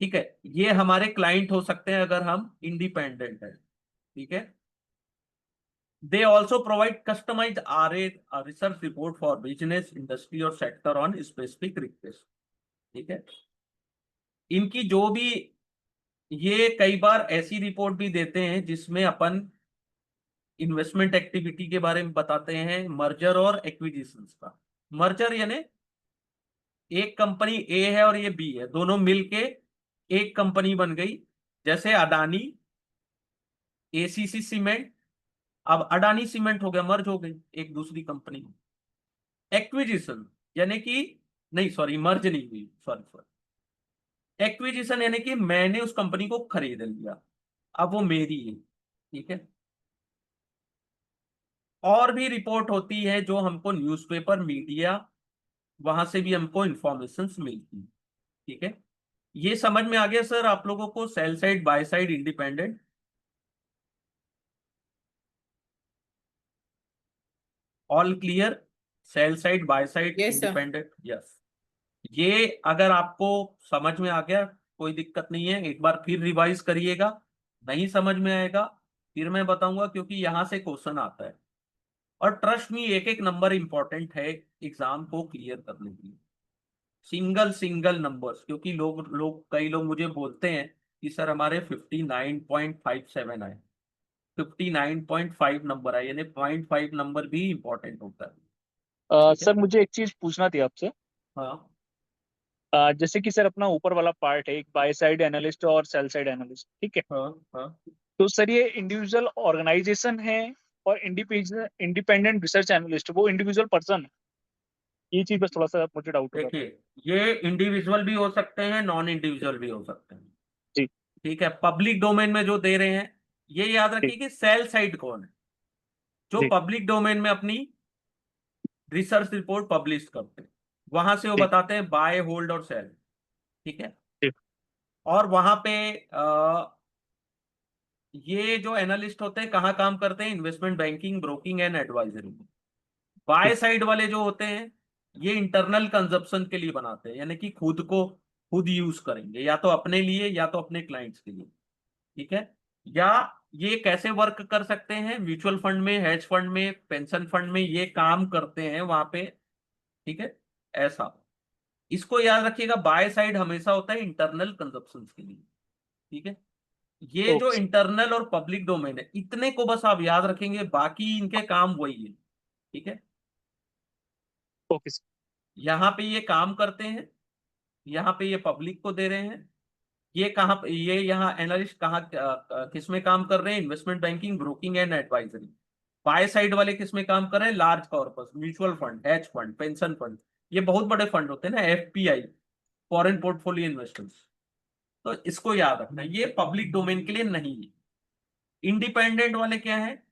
ठीक है, ये हमारे क्लाइंट हो सकते हैं अगर हम इंडिपेंडेंट है। ठीक है, they also provide customise RA research report for business, industry और सेक्टर ऑन स्पेसिफिक रिक्वेस्ट। ठीक है, इनकी जो भी, ये कई बार ऐसी रिपोर्ट भी देते हैं जिसमें अपन इन्वेस्टमेंट एक्टिविटी के बारे में बताते हैं, मर्जर और एक्विजिशंस का। मर्जर यानी एक कंपनी ए है और ये बी है, दोनों मिलके एक कंपनी बन गई, जैसे अडानी, ACC सीमेंट, अब अडानी सीमेंट हो गया, मर्ज हो गई एक दूसरी कंपनी। एक्विजिशन यानी कि, नहीं सॉरी, मर्ज नहीं हुई, सॉरी सॉरी, एक्विजिशन यानी कि मैंने उस कंपनी को खरीद लिया, अब वो मेरी है। ठीक है, और भी रिपोर्ट होती है जो हमको न्यूज़पेपर, मीडिया, वहां से भी हमको इंफॉर्मेशन मिलती है। ठीक है, ये समझ में आ गया सर आप लोगों को, sell side, by side, independent? All clear? Sell side, by side, Yes, sir. Independent, yes. ये अगर आपको समझ में आ गया कोई दिक्कत नहीं है, एक बार फिर रिवाइज करिएगा, नहीं समझ में आएगा फिर मैं बताऊंगा, क्योंकि यहां से क्वेश्चन आता है। और ट्रस्ट मी, एक एक नंबर इंपॉर्टेंट है एग्जाम को क्लियर करने के लिए, सिंगल सिंगल नंबर्स, क्योंकि कई लोग मुझे बोलते हैं कि सर हमारे 59.57 आए, 59.5 नंबर है, यानी 0.5 नंबर भी इंपॉर्टेंट होता है। ठीक है। सर मुझे एक चीज पूछना थी आपसे। हाँ जैसे कि सर अपना ऊपर वाला पार्ट है, एक बाय साइड एनालिस्ट और सेल साइड एनालिस्ट, ठीक है। हाँ हाँ। तो सर ये इंडिविजुअल ऑर्गेनाइजेशन है और इंडिपेंडेंट रिसर्च एनालिस्ट वो इंडिविजुअल पर्सन है, ये चीज बस थोड़ा सा मुझे डाउट हो रहा था। देखिए, ये इंडिविजुअल भी हो सकते हैं, नॉन इंडिविजुअल भी हो सकते हैं। जी ठीक है। पब्लिक डोमेन में जो दे रहे हैं, ये याद जी रखिए कि सेल साइड कौन है, जो जी पब्लिक डोमेन में अपनी रिसर्च रिपोर्ट पब्लिश करते हैं, वहां से वो जी बताते हैं बाय, होल्ड और सेल। ठीक है। जी और वहां पे ये जो एनालिस्ट होते हैं कहाँ काम करते हैं, investment banking, broking and advisory. जी बाय साइड वाले जो होते हैं, ये इंटरनल कंजप्शन के लिए बनाते हैं, यानी कि खुद यूज करेंगे, या तो अपने लिए या तो अपने क्लाइंट्स के लिए। ठीक है। या ये कैसे वर्क कर सकते हैं, म्यूचुअल फंड में, हेज फंड में, पेंशन फंड में ये काम करते हैं वहां पे। ठीक है। ऐसा, इसको याद रखिएगा, बाय साइड हमेशा होता है इंटरनल कंजप्शन के लिए। ठीक है। ये जो ओके सर इंटरनल और पब्लिक डोमेन है, इतने को बस आप याद रखेंगे, बाकी इनके काम वही है। ठीक है। ओके सर यहाँ पे ये काम करते हैं, यहाँ पे ये पब्लिक को दे रहे हैं। ये कहाँ पे, ये यहाँ एनालिस्ट कहाँ किस में काम कर रहे हैं, investment banking, broking and advisory. Bye side वाले किस में काम कर रहे हैं, large corpus, mutual fund, hedge fund, pension fund. ये बहुत बड़े फंड होते हैं ना, एफपीआई, फॉरेन पोर्टफोलियो इन्वेस्टर्स। तो इसको याद रखना, ये पब्लिक डोमेन के लिए नहीं है। इंडिपेंडेंट वाले क्या है,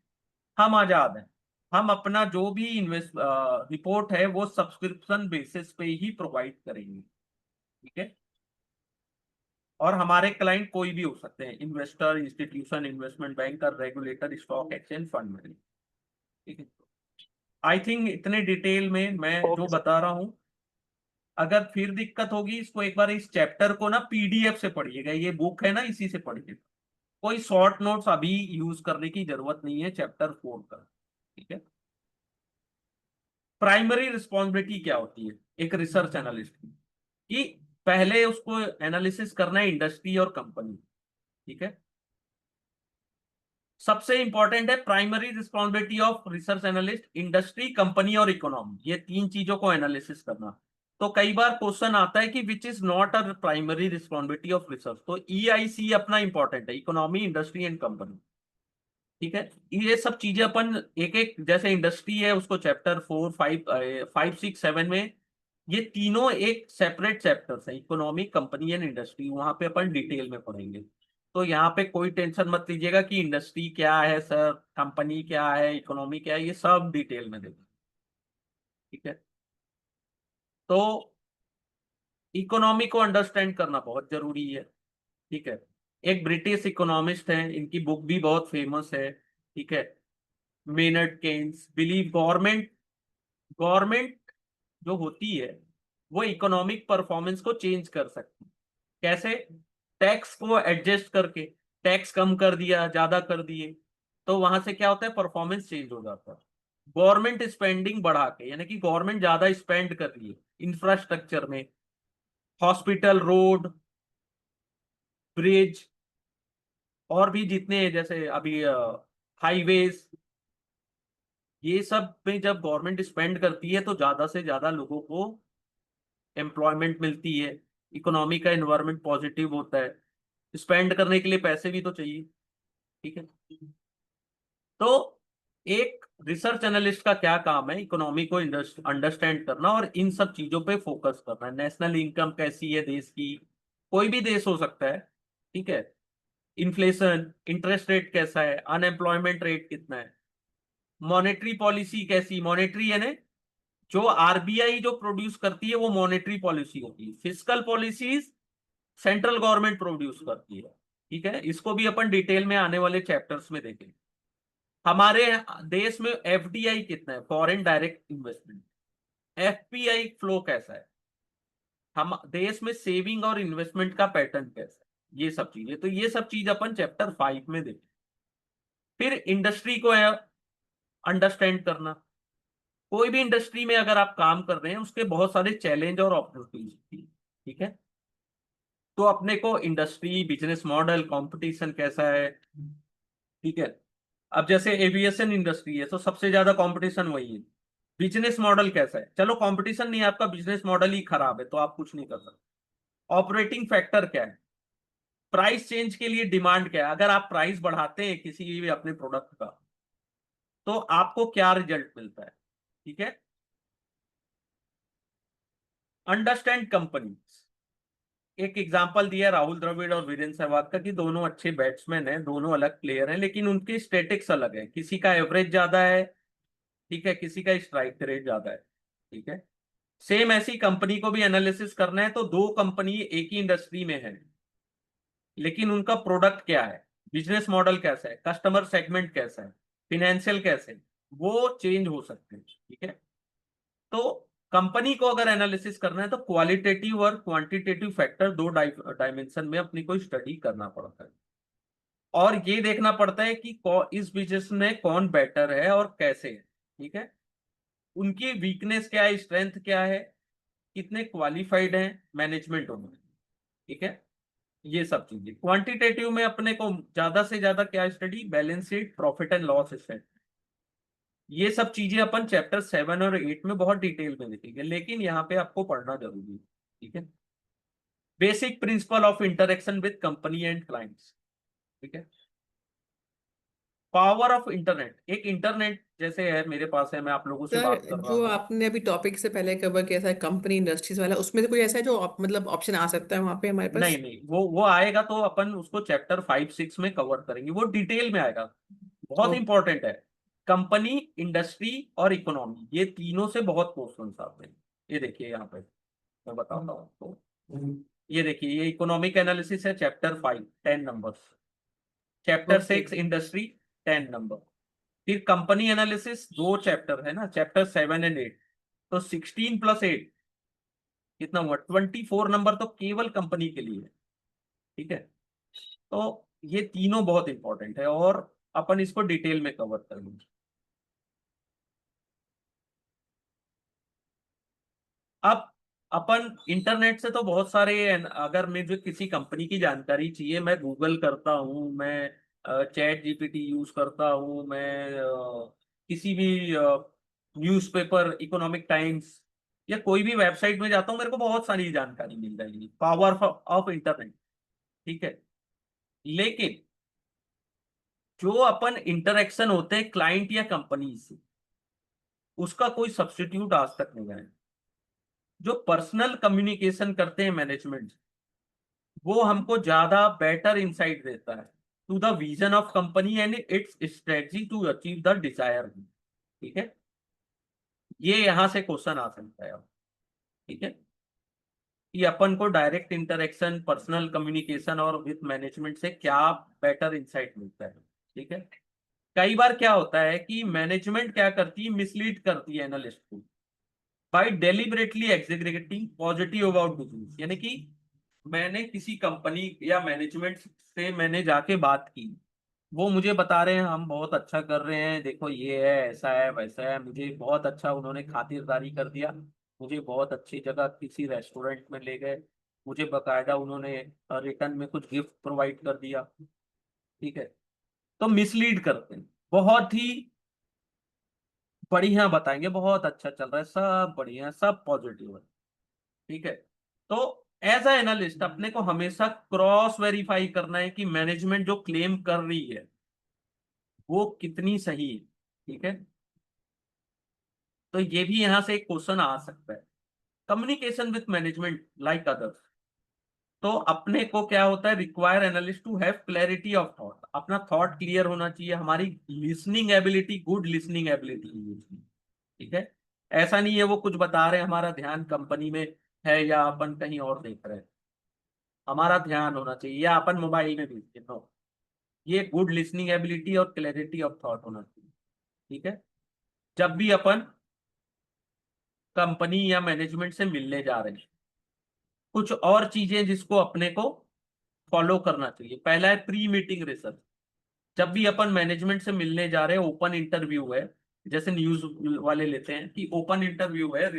हम आजाद हैं, हम अपना जो भी इन्वेस्ट रिपोर्ट है वो सब्सक्रिप्शन बेसिस पे ही प्रोवाइड करेंगे। ठीक है। और हमारे क्लाइंट कोई भी हो सकते हैं, investor, institution, investment banker, regulator, stock exchange, fund manager. ठीक है। आई थिंक इतने डिटेल में मैं जो ओके सर बता रहा हूं, अगर फिर दिक्कत होगी, इसको एक बार, इस चैप्टर को ना पीडीएफ से पढ़िएगा, ये बुक है ना, इसी से पढ़िएगा। कोई शॉर्ट नोट्स अभी यूज करने की जरूरत नहीं है चैप्टर 4 का। ठीक है। प्राइमरी रिस्पॉन्सिबिलिटी क्या होती है एक रिसर्च एनालिस्ट की, कि पहले उसको एनालिसिस करना है इंडस्ट्री और कंपनी। ठीक है। सबसे इंपॉर्टेंट है primary responsibility of research analyst, industry, company और इकोनॉमी, ये तीन चीजों को एनालिसिस करना। तो कई बार क्वेश्चन आता है कि विच is not a primary responsibility of research, तो ईआईसी अपना इंपॉर्टेंट है, इकोनॉमी, इंडस्ट्री एंड कंपनी। ठीक है। ये सब चीजें अपन एक एक, जैसे इंडस्ट्री है उसको चैप्टर 4, 5, 5, 6, 7 में, ये तीनों एक सेपरेट चैप्टर्स है, इकोनॉमी, कंपनी एंड इंडस्ट्री, वहां पे अपन डिटेल में पढ़ेंगे। तो यहाँ पे कोई टेंशन मत लीजिएगा कि इंडस्ट्री क्या है सर, कंपनी क्या है, इकोनॉमी क्या है, ये सब डिटेल में देखें। ठीक है। तो इकोनॉमी को अंडरस्टैंड करना बहुत जरूरी है। ठीक है। एक ब्रिटिश इकोनॉमिस्ट है, इनकी बुक भी बहुत फेमस है। ठीक है। Maynard Keynes believe government government जो होती है वो इकोनॉमिक परफॉर्मेंस को चेंज कर सकती है। कैसे, टैक्स को एडजस्ट करके, टैक्स कम कर दिया, ज्यादा कर दिए, तो वहां से क्या होता है, परफॉर्मेंस चेंज हो जाता है। गवर्नमेंट स्पेंडिंग बढ़ा के, यानी कि गवर्नमेंट ज्यादा स्पेंड कर रही है इंफ्रास्ट्रक्चर में, हॉस्पिटल, रोड, ब्रिज, और भी जितने, जैसे अभी हाईवेज, ये सब में जब गवर्नमेंट स्पेंड करती है तो ज्यादा से ज्यादा लोगों को एम्प्लॉयमेंट मिलती है, इकोनॉमी का एनवायरनमेंट पॉजिटिव होता है, स्पेंड करने के लिए पैसे भी तो चाहिए। ठीक है। तो एक रिसर्च एनालिस्ट का क्या काम है, इकोनॉमी को अंडरस्टैंड करना और इन सब चीजों पे फोकस करना। नेशनल इनकम कैसी है देश की, कोई भी देश हो सकता है। ठीक है। इन्फ्लेशन, इंटरेस्ट रेट कैसा है, अनएम्प्लॉयमेंट रेट कितना है, मॉनेटरी पॉलिसी कैसी, मॉनेटरी है ना, जो आरबीआई जो प्रोड्यूस करती है वो मॉनेटरी पॉलिसी होती है, fiscal policies central government produce करती है। ठीक है। इसको भी अपन डिटेल में आने वाले चैप्टर्स में देखेंगे। हमारे देश में एफडीआई कितना है, foreign direct investment, FPI flow कैसा है, हम देश में सेविंग और इन्वेस्टमेंट का पैटर्न कैसा है, ये सब चीजें, तो ये सब चीज अपन चैप्टर 5 में देखें। फिर इंडस्ट्री को अंडरस्टैंड करना, कोई भी इंडस्ट्री में अगर आप काम कर रहे हैं उसके बहुत सारे चैलेंज और अपॉर्चुनिटीज। ठीक है। तो अपने को इंडस्ट्री, बिजनेस मॉडल, कंपटीशन कैसा है, ठीक है, अब जैसे एविएशन इंडस्ट्री है तो सबसे ज्यादा कंपटीशन वही है। बिजनेस मॉडल कैसा है, चलो कंपटीशन नहीं है, आपका बिजनेस मॉडल ही खराब है तो आप कुछ नहीं कर सकते। ऑपरेटिंग फैक्टर क्या है, प्राइस चेंज के लिए डिमांड क्या है, अगर आप प्राइस बढ़ाते हैं किसी भी अपने प्रोडक्ट का तो आपको क्या रिजल्ट मिलता है, ठीक है। अंडरस्टैंड कंपनी, एक एग्जांपल दिया राहुल द्रविड़ और वीरेंद्र सहवाग का कि दोनों अच्छे बैट्समैन हैं, दोनों अलग प्लेयर हैं, लेकिन उनके स्टेटिक्स अलग है, किसी का एवरेज ज्यादा है, ठीक है, किसी का स्ट्राइक रेट ज्यादा है, ठीक है। सेम ऐसी कंपनी को भी एनालिसिस करना है तो दो कंपनी एक ही इंडस्ट्री में है, लेकिन उनका प्रोडक्ट क्या है, बिजनेस मॉडल कैसा है, कस्टमर सेगमेंट कैसा है, फिनेंशियल कैसे है, वो चेंज हो सकते हैं, ठीक है। तो कंपनी को अगर एनालिसिस करना है तो क्वालिटेटिव और क्वांटिटेटिव फैक्टर दो डायमेंशन में अपनी को स्टडी करना पड़ता है, और ये देखना पड़ता है कि इस बिजनेस में कौन बेटर है और कैसे है, ठीक है। उनकी वीकनेस क्या है, स्ट्रेंथ क्या है, कितने क्वालिफाइड हैं मैनेजमेंट उनमें, ठीक है। ये सब चीजें क्वांटिटेटिव में अपने को ज्यादा से ज्यादा क्या study, balance sheet, profit and loss statement, ये सब चीजें अपन चैप्टर 7 और 8 में बहुत डिटेल में देखेंगे, लेकिन यहाँ पे आपको पढ़ना जरूरी है, ठीक है। Basic principle of interaction with company and clients, ठीक है। पावर ऑफ इंटरनेट, एक इंटरनेट जैसे है मेरे पास है, मैं आप लोगों से बात सर कर रहा जो हूँ। आपने अभी टॉपिक से पहले कवर किया था कंपनी इंडस्ट्रीज वाला, उसमें से कोई ऐसा है जो मतलब ऑप्शन आ सकता है वहां पे हमारे पास? नहीं नहीं, वो आएगा तो अपन उसको चैप्टर 5-6 में कवर करेंगे, वो डिटेल में आएगा, बहुत ओ, इंपॉर्टेंट है। कंपनी, इंडस्ट्री और इकोनॉमी, ये तीनों से बहुत क्वेश्चन आते हैं। ये देखिए यहाँ पे मैं बताता हूँ आपको, ये देखिए ये इकोनॉमिक एनालिसिस है, chapter 5 10 numbers, chapter okay 6 industry 10 number, फिर कंपनी एनालिसिस दो चैप्टर है ना, चैप्टर 7 एंड 8, तो 16 + 8 कितना हुआ, 24 नंबर तो केवल कंपनी के लिए है, ठीक है। तो ये तीनों बहुत इंपॉर्टेंट है और अपन इसको डिटेल में कवर करेंगे। अब अपन इंटरनेट से तो बहुत सारे अगर मुझे किसी कंपनी की जानकारी चाहिए, मैं गूगल करता हूँ, मैं चैट जीपीटी यूज करता हूँ, मैं किसी भी न्यूज़पेपर, इकोनॉमिक टाइम्स या कोई भी वेबसाइट में जाता हूँ, मेरे को बहुत सारी जानकारी मिल जाएगी, पावर ऑफ इंटरनेट, ठीक है। लेकिन जो अपन इंटरेक्शन होते हैं क्लाइंट या कंपनी से, उसका कोई सब्स्टिट्यूट आज तक नहीं है। जो पर्सनल कम्युनिकेशन करते हैं मैनेजमेंट, वो हमको ज्यादा बेटर इंसाइट देता है to the vision of company and its strategy to achieve the desire, ठीक है। ये यहां से क्वेश्चन आ सकता है, ठीक है, कि अपन को डायरेक्ट इंटरेक्शन, पर्सनल कम्युनिकेशन और विद मैनेजमेंट से क्या बेटर इंसाइट मिलता है, ठीक है। कई बार क्या होता है कि मैनेजमेंट क्या करती है, मिसलीड करती है एनालिस्ट को by deliberately executing positive about business, यानी कि मैंने किसी कंपनी या मैनेजमेंट से मैंने जाके बात की, वो मुझे बता रहे हैं हम बहुत अच्छा कर रहे हैं, देखो ये है, ऐसा है, वैसा है, मुझे बहुत अच्छा उन्होंने खातिरदारी कर दिया, मुझे बहुत अच्छी जगह किसी रेस्टोरेंट में ले गए, मुझे बकायदा उन्होंने रिटर्न में कुछ गिफ्ट प्रोवाइड कर दिया, ठीक है। तो मिसलीड करते हैं, बहुत ही बढ़िया बताएंगे, बहुत अच्छा चल रहा है, सब बढ़िया, सब पॉजिटिव है, ठीक है। तो एज अ एनालिस्ट अपने को हमेशा क्रॉस वेरीफाई करना है कि मैनेजमेंट जो क्लेम कर रही है वो कितनी सही है, ठीक है। तो ये भी यहां से एक क्वेश्चन आ सकता है। Communication with management like others, तो अपने को क्या होता है, require analyst to have clarity of thought, अपना थॉट क्लियर होना चाहिए, हमारी listening ability, good listening ability, ठीक है। ऐसा नहीं है वो कुछ बता रहे हैं, हमारा ध्यान कंपनी में है या अपन कहीं और देख रहे हैं, हमारा ध्यान होना चाहिए, या अपन मोबाइल में भी, नो, ये गुड लिसनिंग एबिलिटी और क्लैरिटी ऑफ थॉट होना चाहिए, ठीक है। जब भी अपन कंपनी या मैनेजमेंट से मिलने जा रहे हैं, कुछ और चीजें जिसको अपने को फॉलो करना चाहिए, पहला है प्री मीटिंग रिसर्च। जब भी अपन मैनेजमेंट से मिलने जा रहे हैं, ओपन इंटरव्यू है, जैसे न्यूज वाले लेते हैं कि ओपन इंटरव्यू है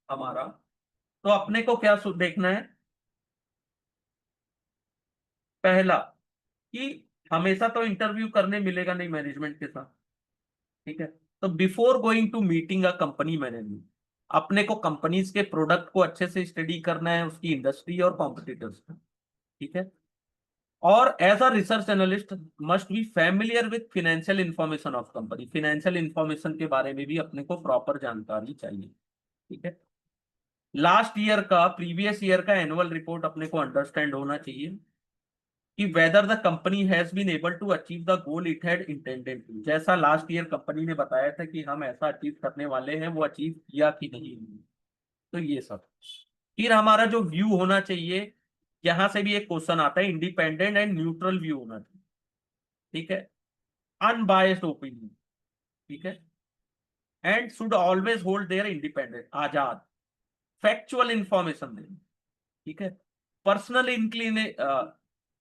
हमारा, तो अपने को क्या देखना है, पहला कि हमेशा तो इंटरव्यू करने मिलेगा नहीं मैनेजमेंट के साथ, ठीक है। तो before going to meeting a company management, अपने को कंपनीज के प्रोडक्ट को अच्छे से स्टडी करना है, उसकी इंडस्ट्री और कॉम्पिटिटर्स का, ठीक है। और as a research analyst must be familiar with financial information of company, financial information के बारे में भी अपने को प्रॉपर जानकारी चाहिए, ठीक है। लास्ट ईयर का, प्रीवियस ईयर का एनुअल रिपोर्ट अपने को अंडरस्टैंड होना चाहिए कि whether the company has been able to achieve the goal it had intended to, जैसा लास्ट ईयर कंपनी ने बताया था कि हम ऐसा अचीव करने वाले हैं, वो अचीव किया कि नहीं। तो ये सब, फिर हमारा जो व्यू होना चाहिए, यहां से भी एक क्वेश्चन आता है, इंडिपेंडेंट एंड न्यूट्रल व्यू होना चाहिए, ठीक है। अनबायस्ड ओपिनियन, ठीक है। And should always hold their independent, Azad, factual information देना, ठीक है। पर्सनल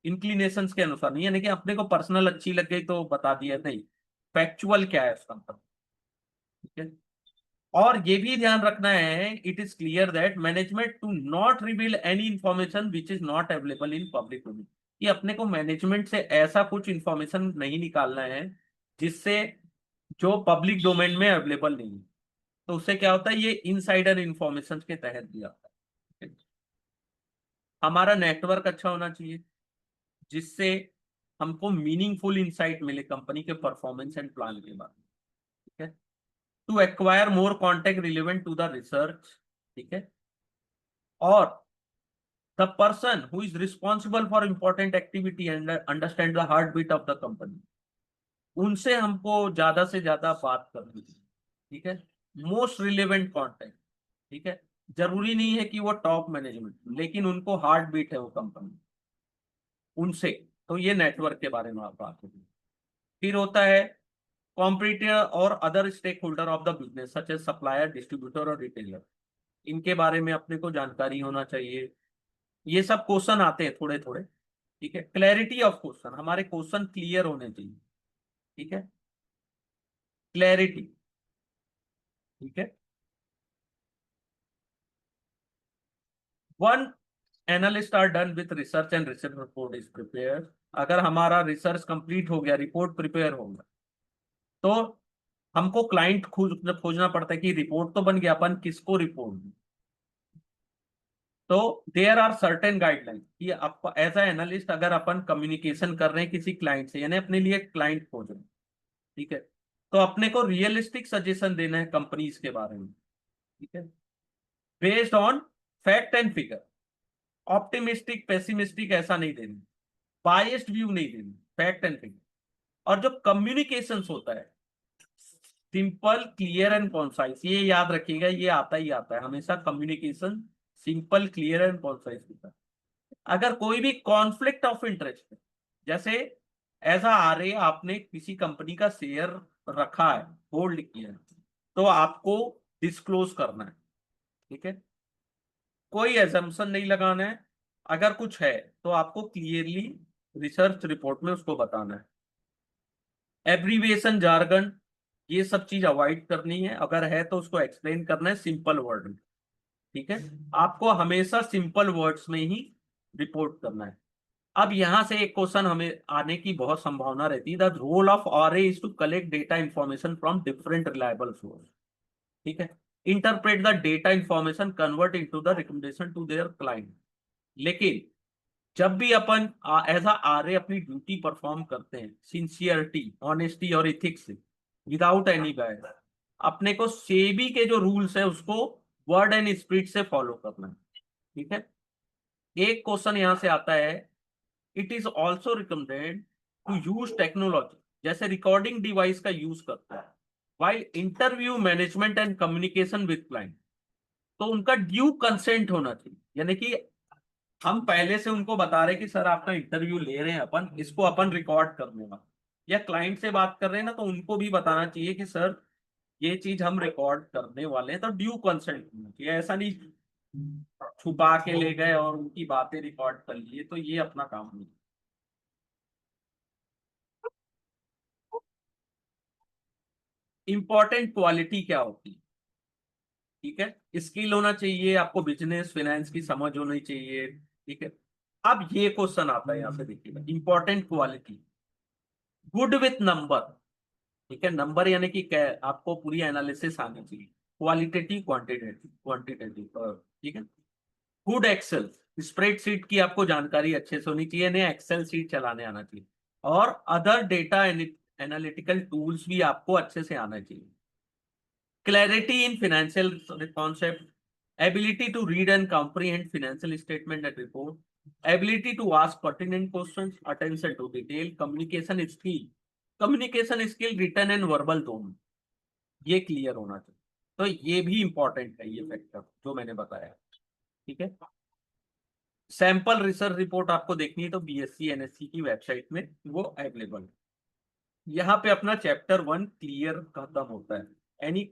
इंक्लिनेशंस के अनुसार नहीं, यानी कि अपने को पर्सनल अच्छी लग गई तो बता दिया, नहीं, फैक्चुअल क्या है उसका मतलब, ठीक है। और ये भी ध्यान रखना है, it is clear that management to not reveal any information which is not available in public domain, कि अपने को मैनेजमेंट से ऐसा कुछ इंफॉर्मेशन नहीं निकालना है जिससे, जो पब्लिक डोमेन में अवेलेबल नहीं है। तो उससे क्या होता है, ये इनसाइडर इंफॉर्मेशन के तहत दिया होता है। हमारा नेटवर्क अच्छा होना चाहिए जिससे हमको मीनिंगफुल इंसाइट मिले कंपनी के परफॉर्मेंस एंड प्लान के बारे में, ठीक है। To acquire more contact relevant to the research, ठीक है। और the person who is responsible for important activity and understand the heart beat of the company, उनसे हमको ज्यादा से ज्यादा बात करनी चाहिए, ठीक है। मोस्ट रिलेवेंट कॉन्टेक्ट, ठीक है। जरूरी नहीं है कि वो टॉप मैनेजमेंट, लेकिन उनको हार्ट बीट है वो कंपनी, उनसे। तो ये नेटवर्क के बारे में आप बात करें। फिर होता है कॉम्पिटिटर और other stakeholder of the business such as supplier, distributor और रिटेलर, इनके बारे में अपने को जानकारी होना चाहिए। ये सब क्वेश्चन आते हैं थोड़े थोड़े, ठीक है। क्लैरिटी ऑफ क्वेश्चन, हमारे क्वेश्चन क्लियर होने चाहिए, ठीक है। क्लैरिटी, ठीक है। One analyst are done with research and research report is prepare, अगर हमारा रिसर्च कंप्लीट हो गया, रिपोर्ट प्रिपेयर हो गया, तो हमको क्लाइंट खोजना पड़ता है कि रिपोर्ट तो बन गया, अपन किसको रिपोर्ट दें। तो देयर आर सर्टेन गाइडलाइन कि आप एज ए एनालिस्ट अगर अपन कम्युनिकेशन कर रहे हैं किसी क्लाइंट से, यानी अपने लिए क्लाइंट खोज रहे हैं, ठीक है, तो अपने को रियलिस्टिक सजेशन देना है कंपनीज के बारे में, ठीक है, based on fact and figure. Optimistic pessimistic ऐसा नहीं देना, बायस्ड व्यू नहीं देना, फैक्ट एंड फिगर। और जो कम्युनिकेशन होता है, सिंपल क्लियर एंड कॉन्साइज, ये याद रखिएगा, ये आता ही आता है हमेशा, communication simple clear and concise होता है। अगर कोई भी कॉन्फ्लिक्ट ऑफ इंटरेस्ट है, जैसे ऐसा आ रही है, आपने किसी कंपनी का शेयर रखा है, होल्ड किया है, तो आपको डिस्क्लोज करना है, ठीक है। कोई एजम्पशन नहीं लगाना है, अगर कुछ है तो आपको क्लियरली रिसर्च रिपोर्ट में उसको बताना है। एब्रीविएशन, जार्गन, ये सब चीज अवॉइड करनी है, अगर है तो उसको एक्सप्लेन करना है सिंपल वर्ड में, ठीक है। आपको हमेशा सिंपल वर्ड्स में ही रिपोर्ट करना है। अब यहां से एक क्वेश्चन हमें आने की बहुत संभावना रहती है, the role of RA is to collect data information from different reliable source, ठीक है, interpret the data information, convert into the recommendation to their client. लेकिन जब भी अपन एज अ आरए अपनी ड्यूटी परफॉर्म करते हैं, सिंसियरिटी, ऑनेस्टी और इथिक्स से, विदाउट एनी बायस, अपने को सेबी के जो रूल्स है उसको वर्ड एंड स्पिरिट से फॉलो करना है, ठीक है। एक क्वेश्चन यहां से आता है, it is also recommended to use technology, जैसे रिकॉर्डिंग डिवाइस का यूज करता है while interview management and communication with client, तो उनका ड्यू कंसेंट होना चाहिए, यानी कि हम पहले से उनको बता रहे कि सर आपका इंटरव्यू ले रहे हैं अपन, इसको अपन रिकॉर्ड करने वाला, या क्लाइंट से बात कर रहे हैं ना, तो उनको भी बताना चाहिए कि सर ये चीज हम रिकॉर्ड करने वाले हैं, तो ड्यू कंसेंट होना चाहिए। ऐसा नहीं छुपा के ले गए और उनकी बातें रिकॉर्ड कर लिए, तो ये अपना काम नहीं। इंपॉर्टेंट क्वालिटी क्या होती है, ठीक है, स्किल होना चाहिए आपको, बिजनेस फाइनेंस की समझ होनी चाहिए, ठीक है। अब ये क्वेश्चन आता है, यहां से देखिएगा, important quality, good with number, ठीक है, नंबर यानी कि आपको पूरी एनालिसिस आनी चाहिए, क्वालिटेटिव क्वांटिटेटिव, ठीक है। गुड एक्सेल, स्प्रेडशीट की आपको जानकारी अच्छे से होनी चाहिए, नहीं एक्सेल शीट चलाने आना चाहिए, और अदर डेटा एनालिटिकल टूल्स भी आपको अच्छे से आना चाहिए। Clarity in financial concept, ability to read and comprehend financial statement and report, ability to ask pertinent questions, attention to detail, communication skill written and verbal दोनों, ये क्लियर होना चाहिए। तो ये भी इंपॉर्टेंट है, ये फैक्टर जो मैंने बताया, ठीक है। सैंपल रिसर्च रिपोर्ट आपको देखनी है तो बीएससी एनएससी की वेबसाइट में वो अवेलेबल है। यहाँ पे अपना चैप्टर 1 क्लियर खत्म होता है। एनी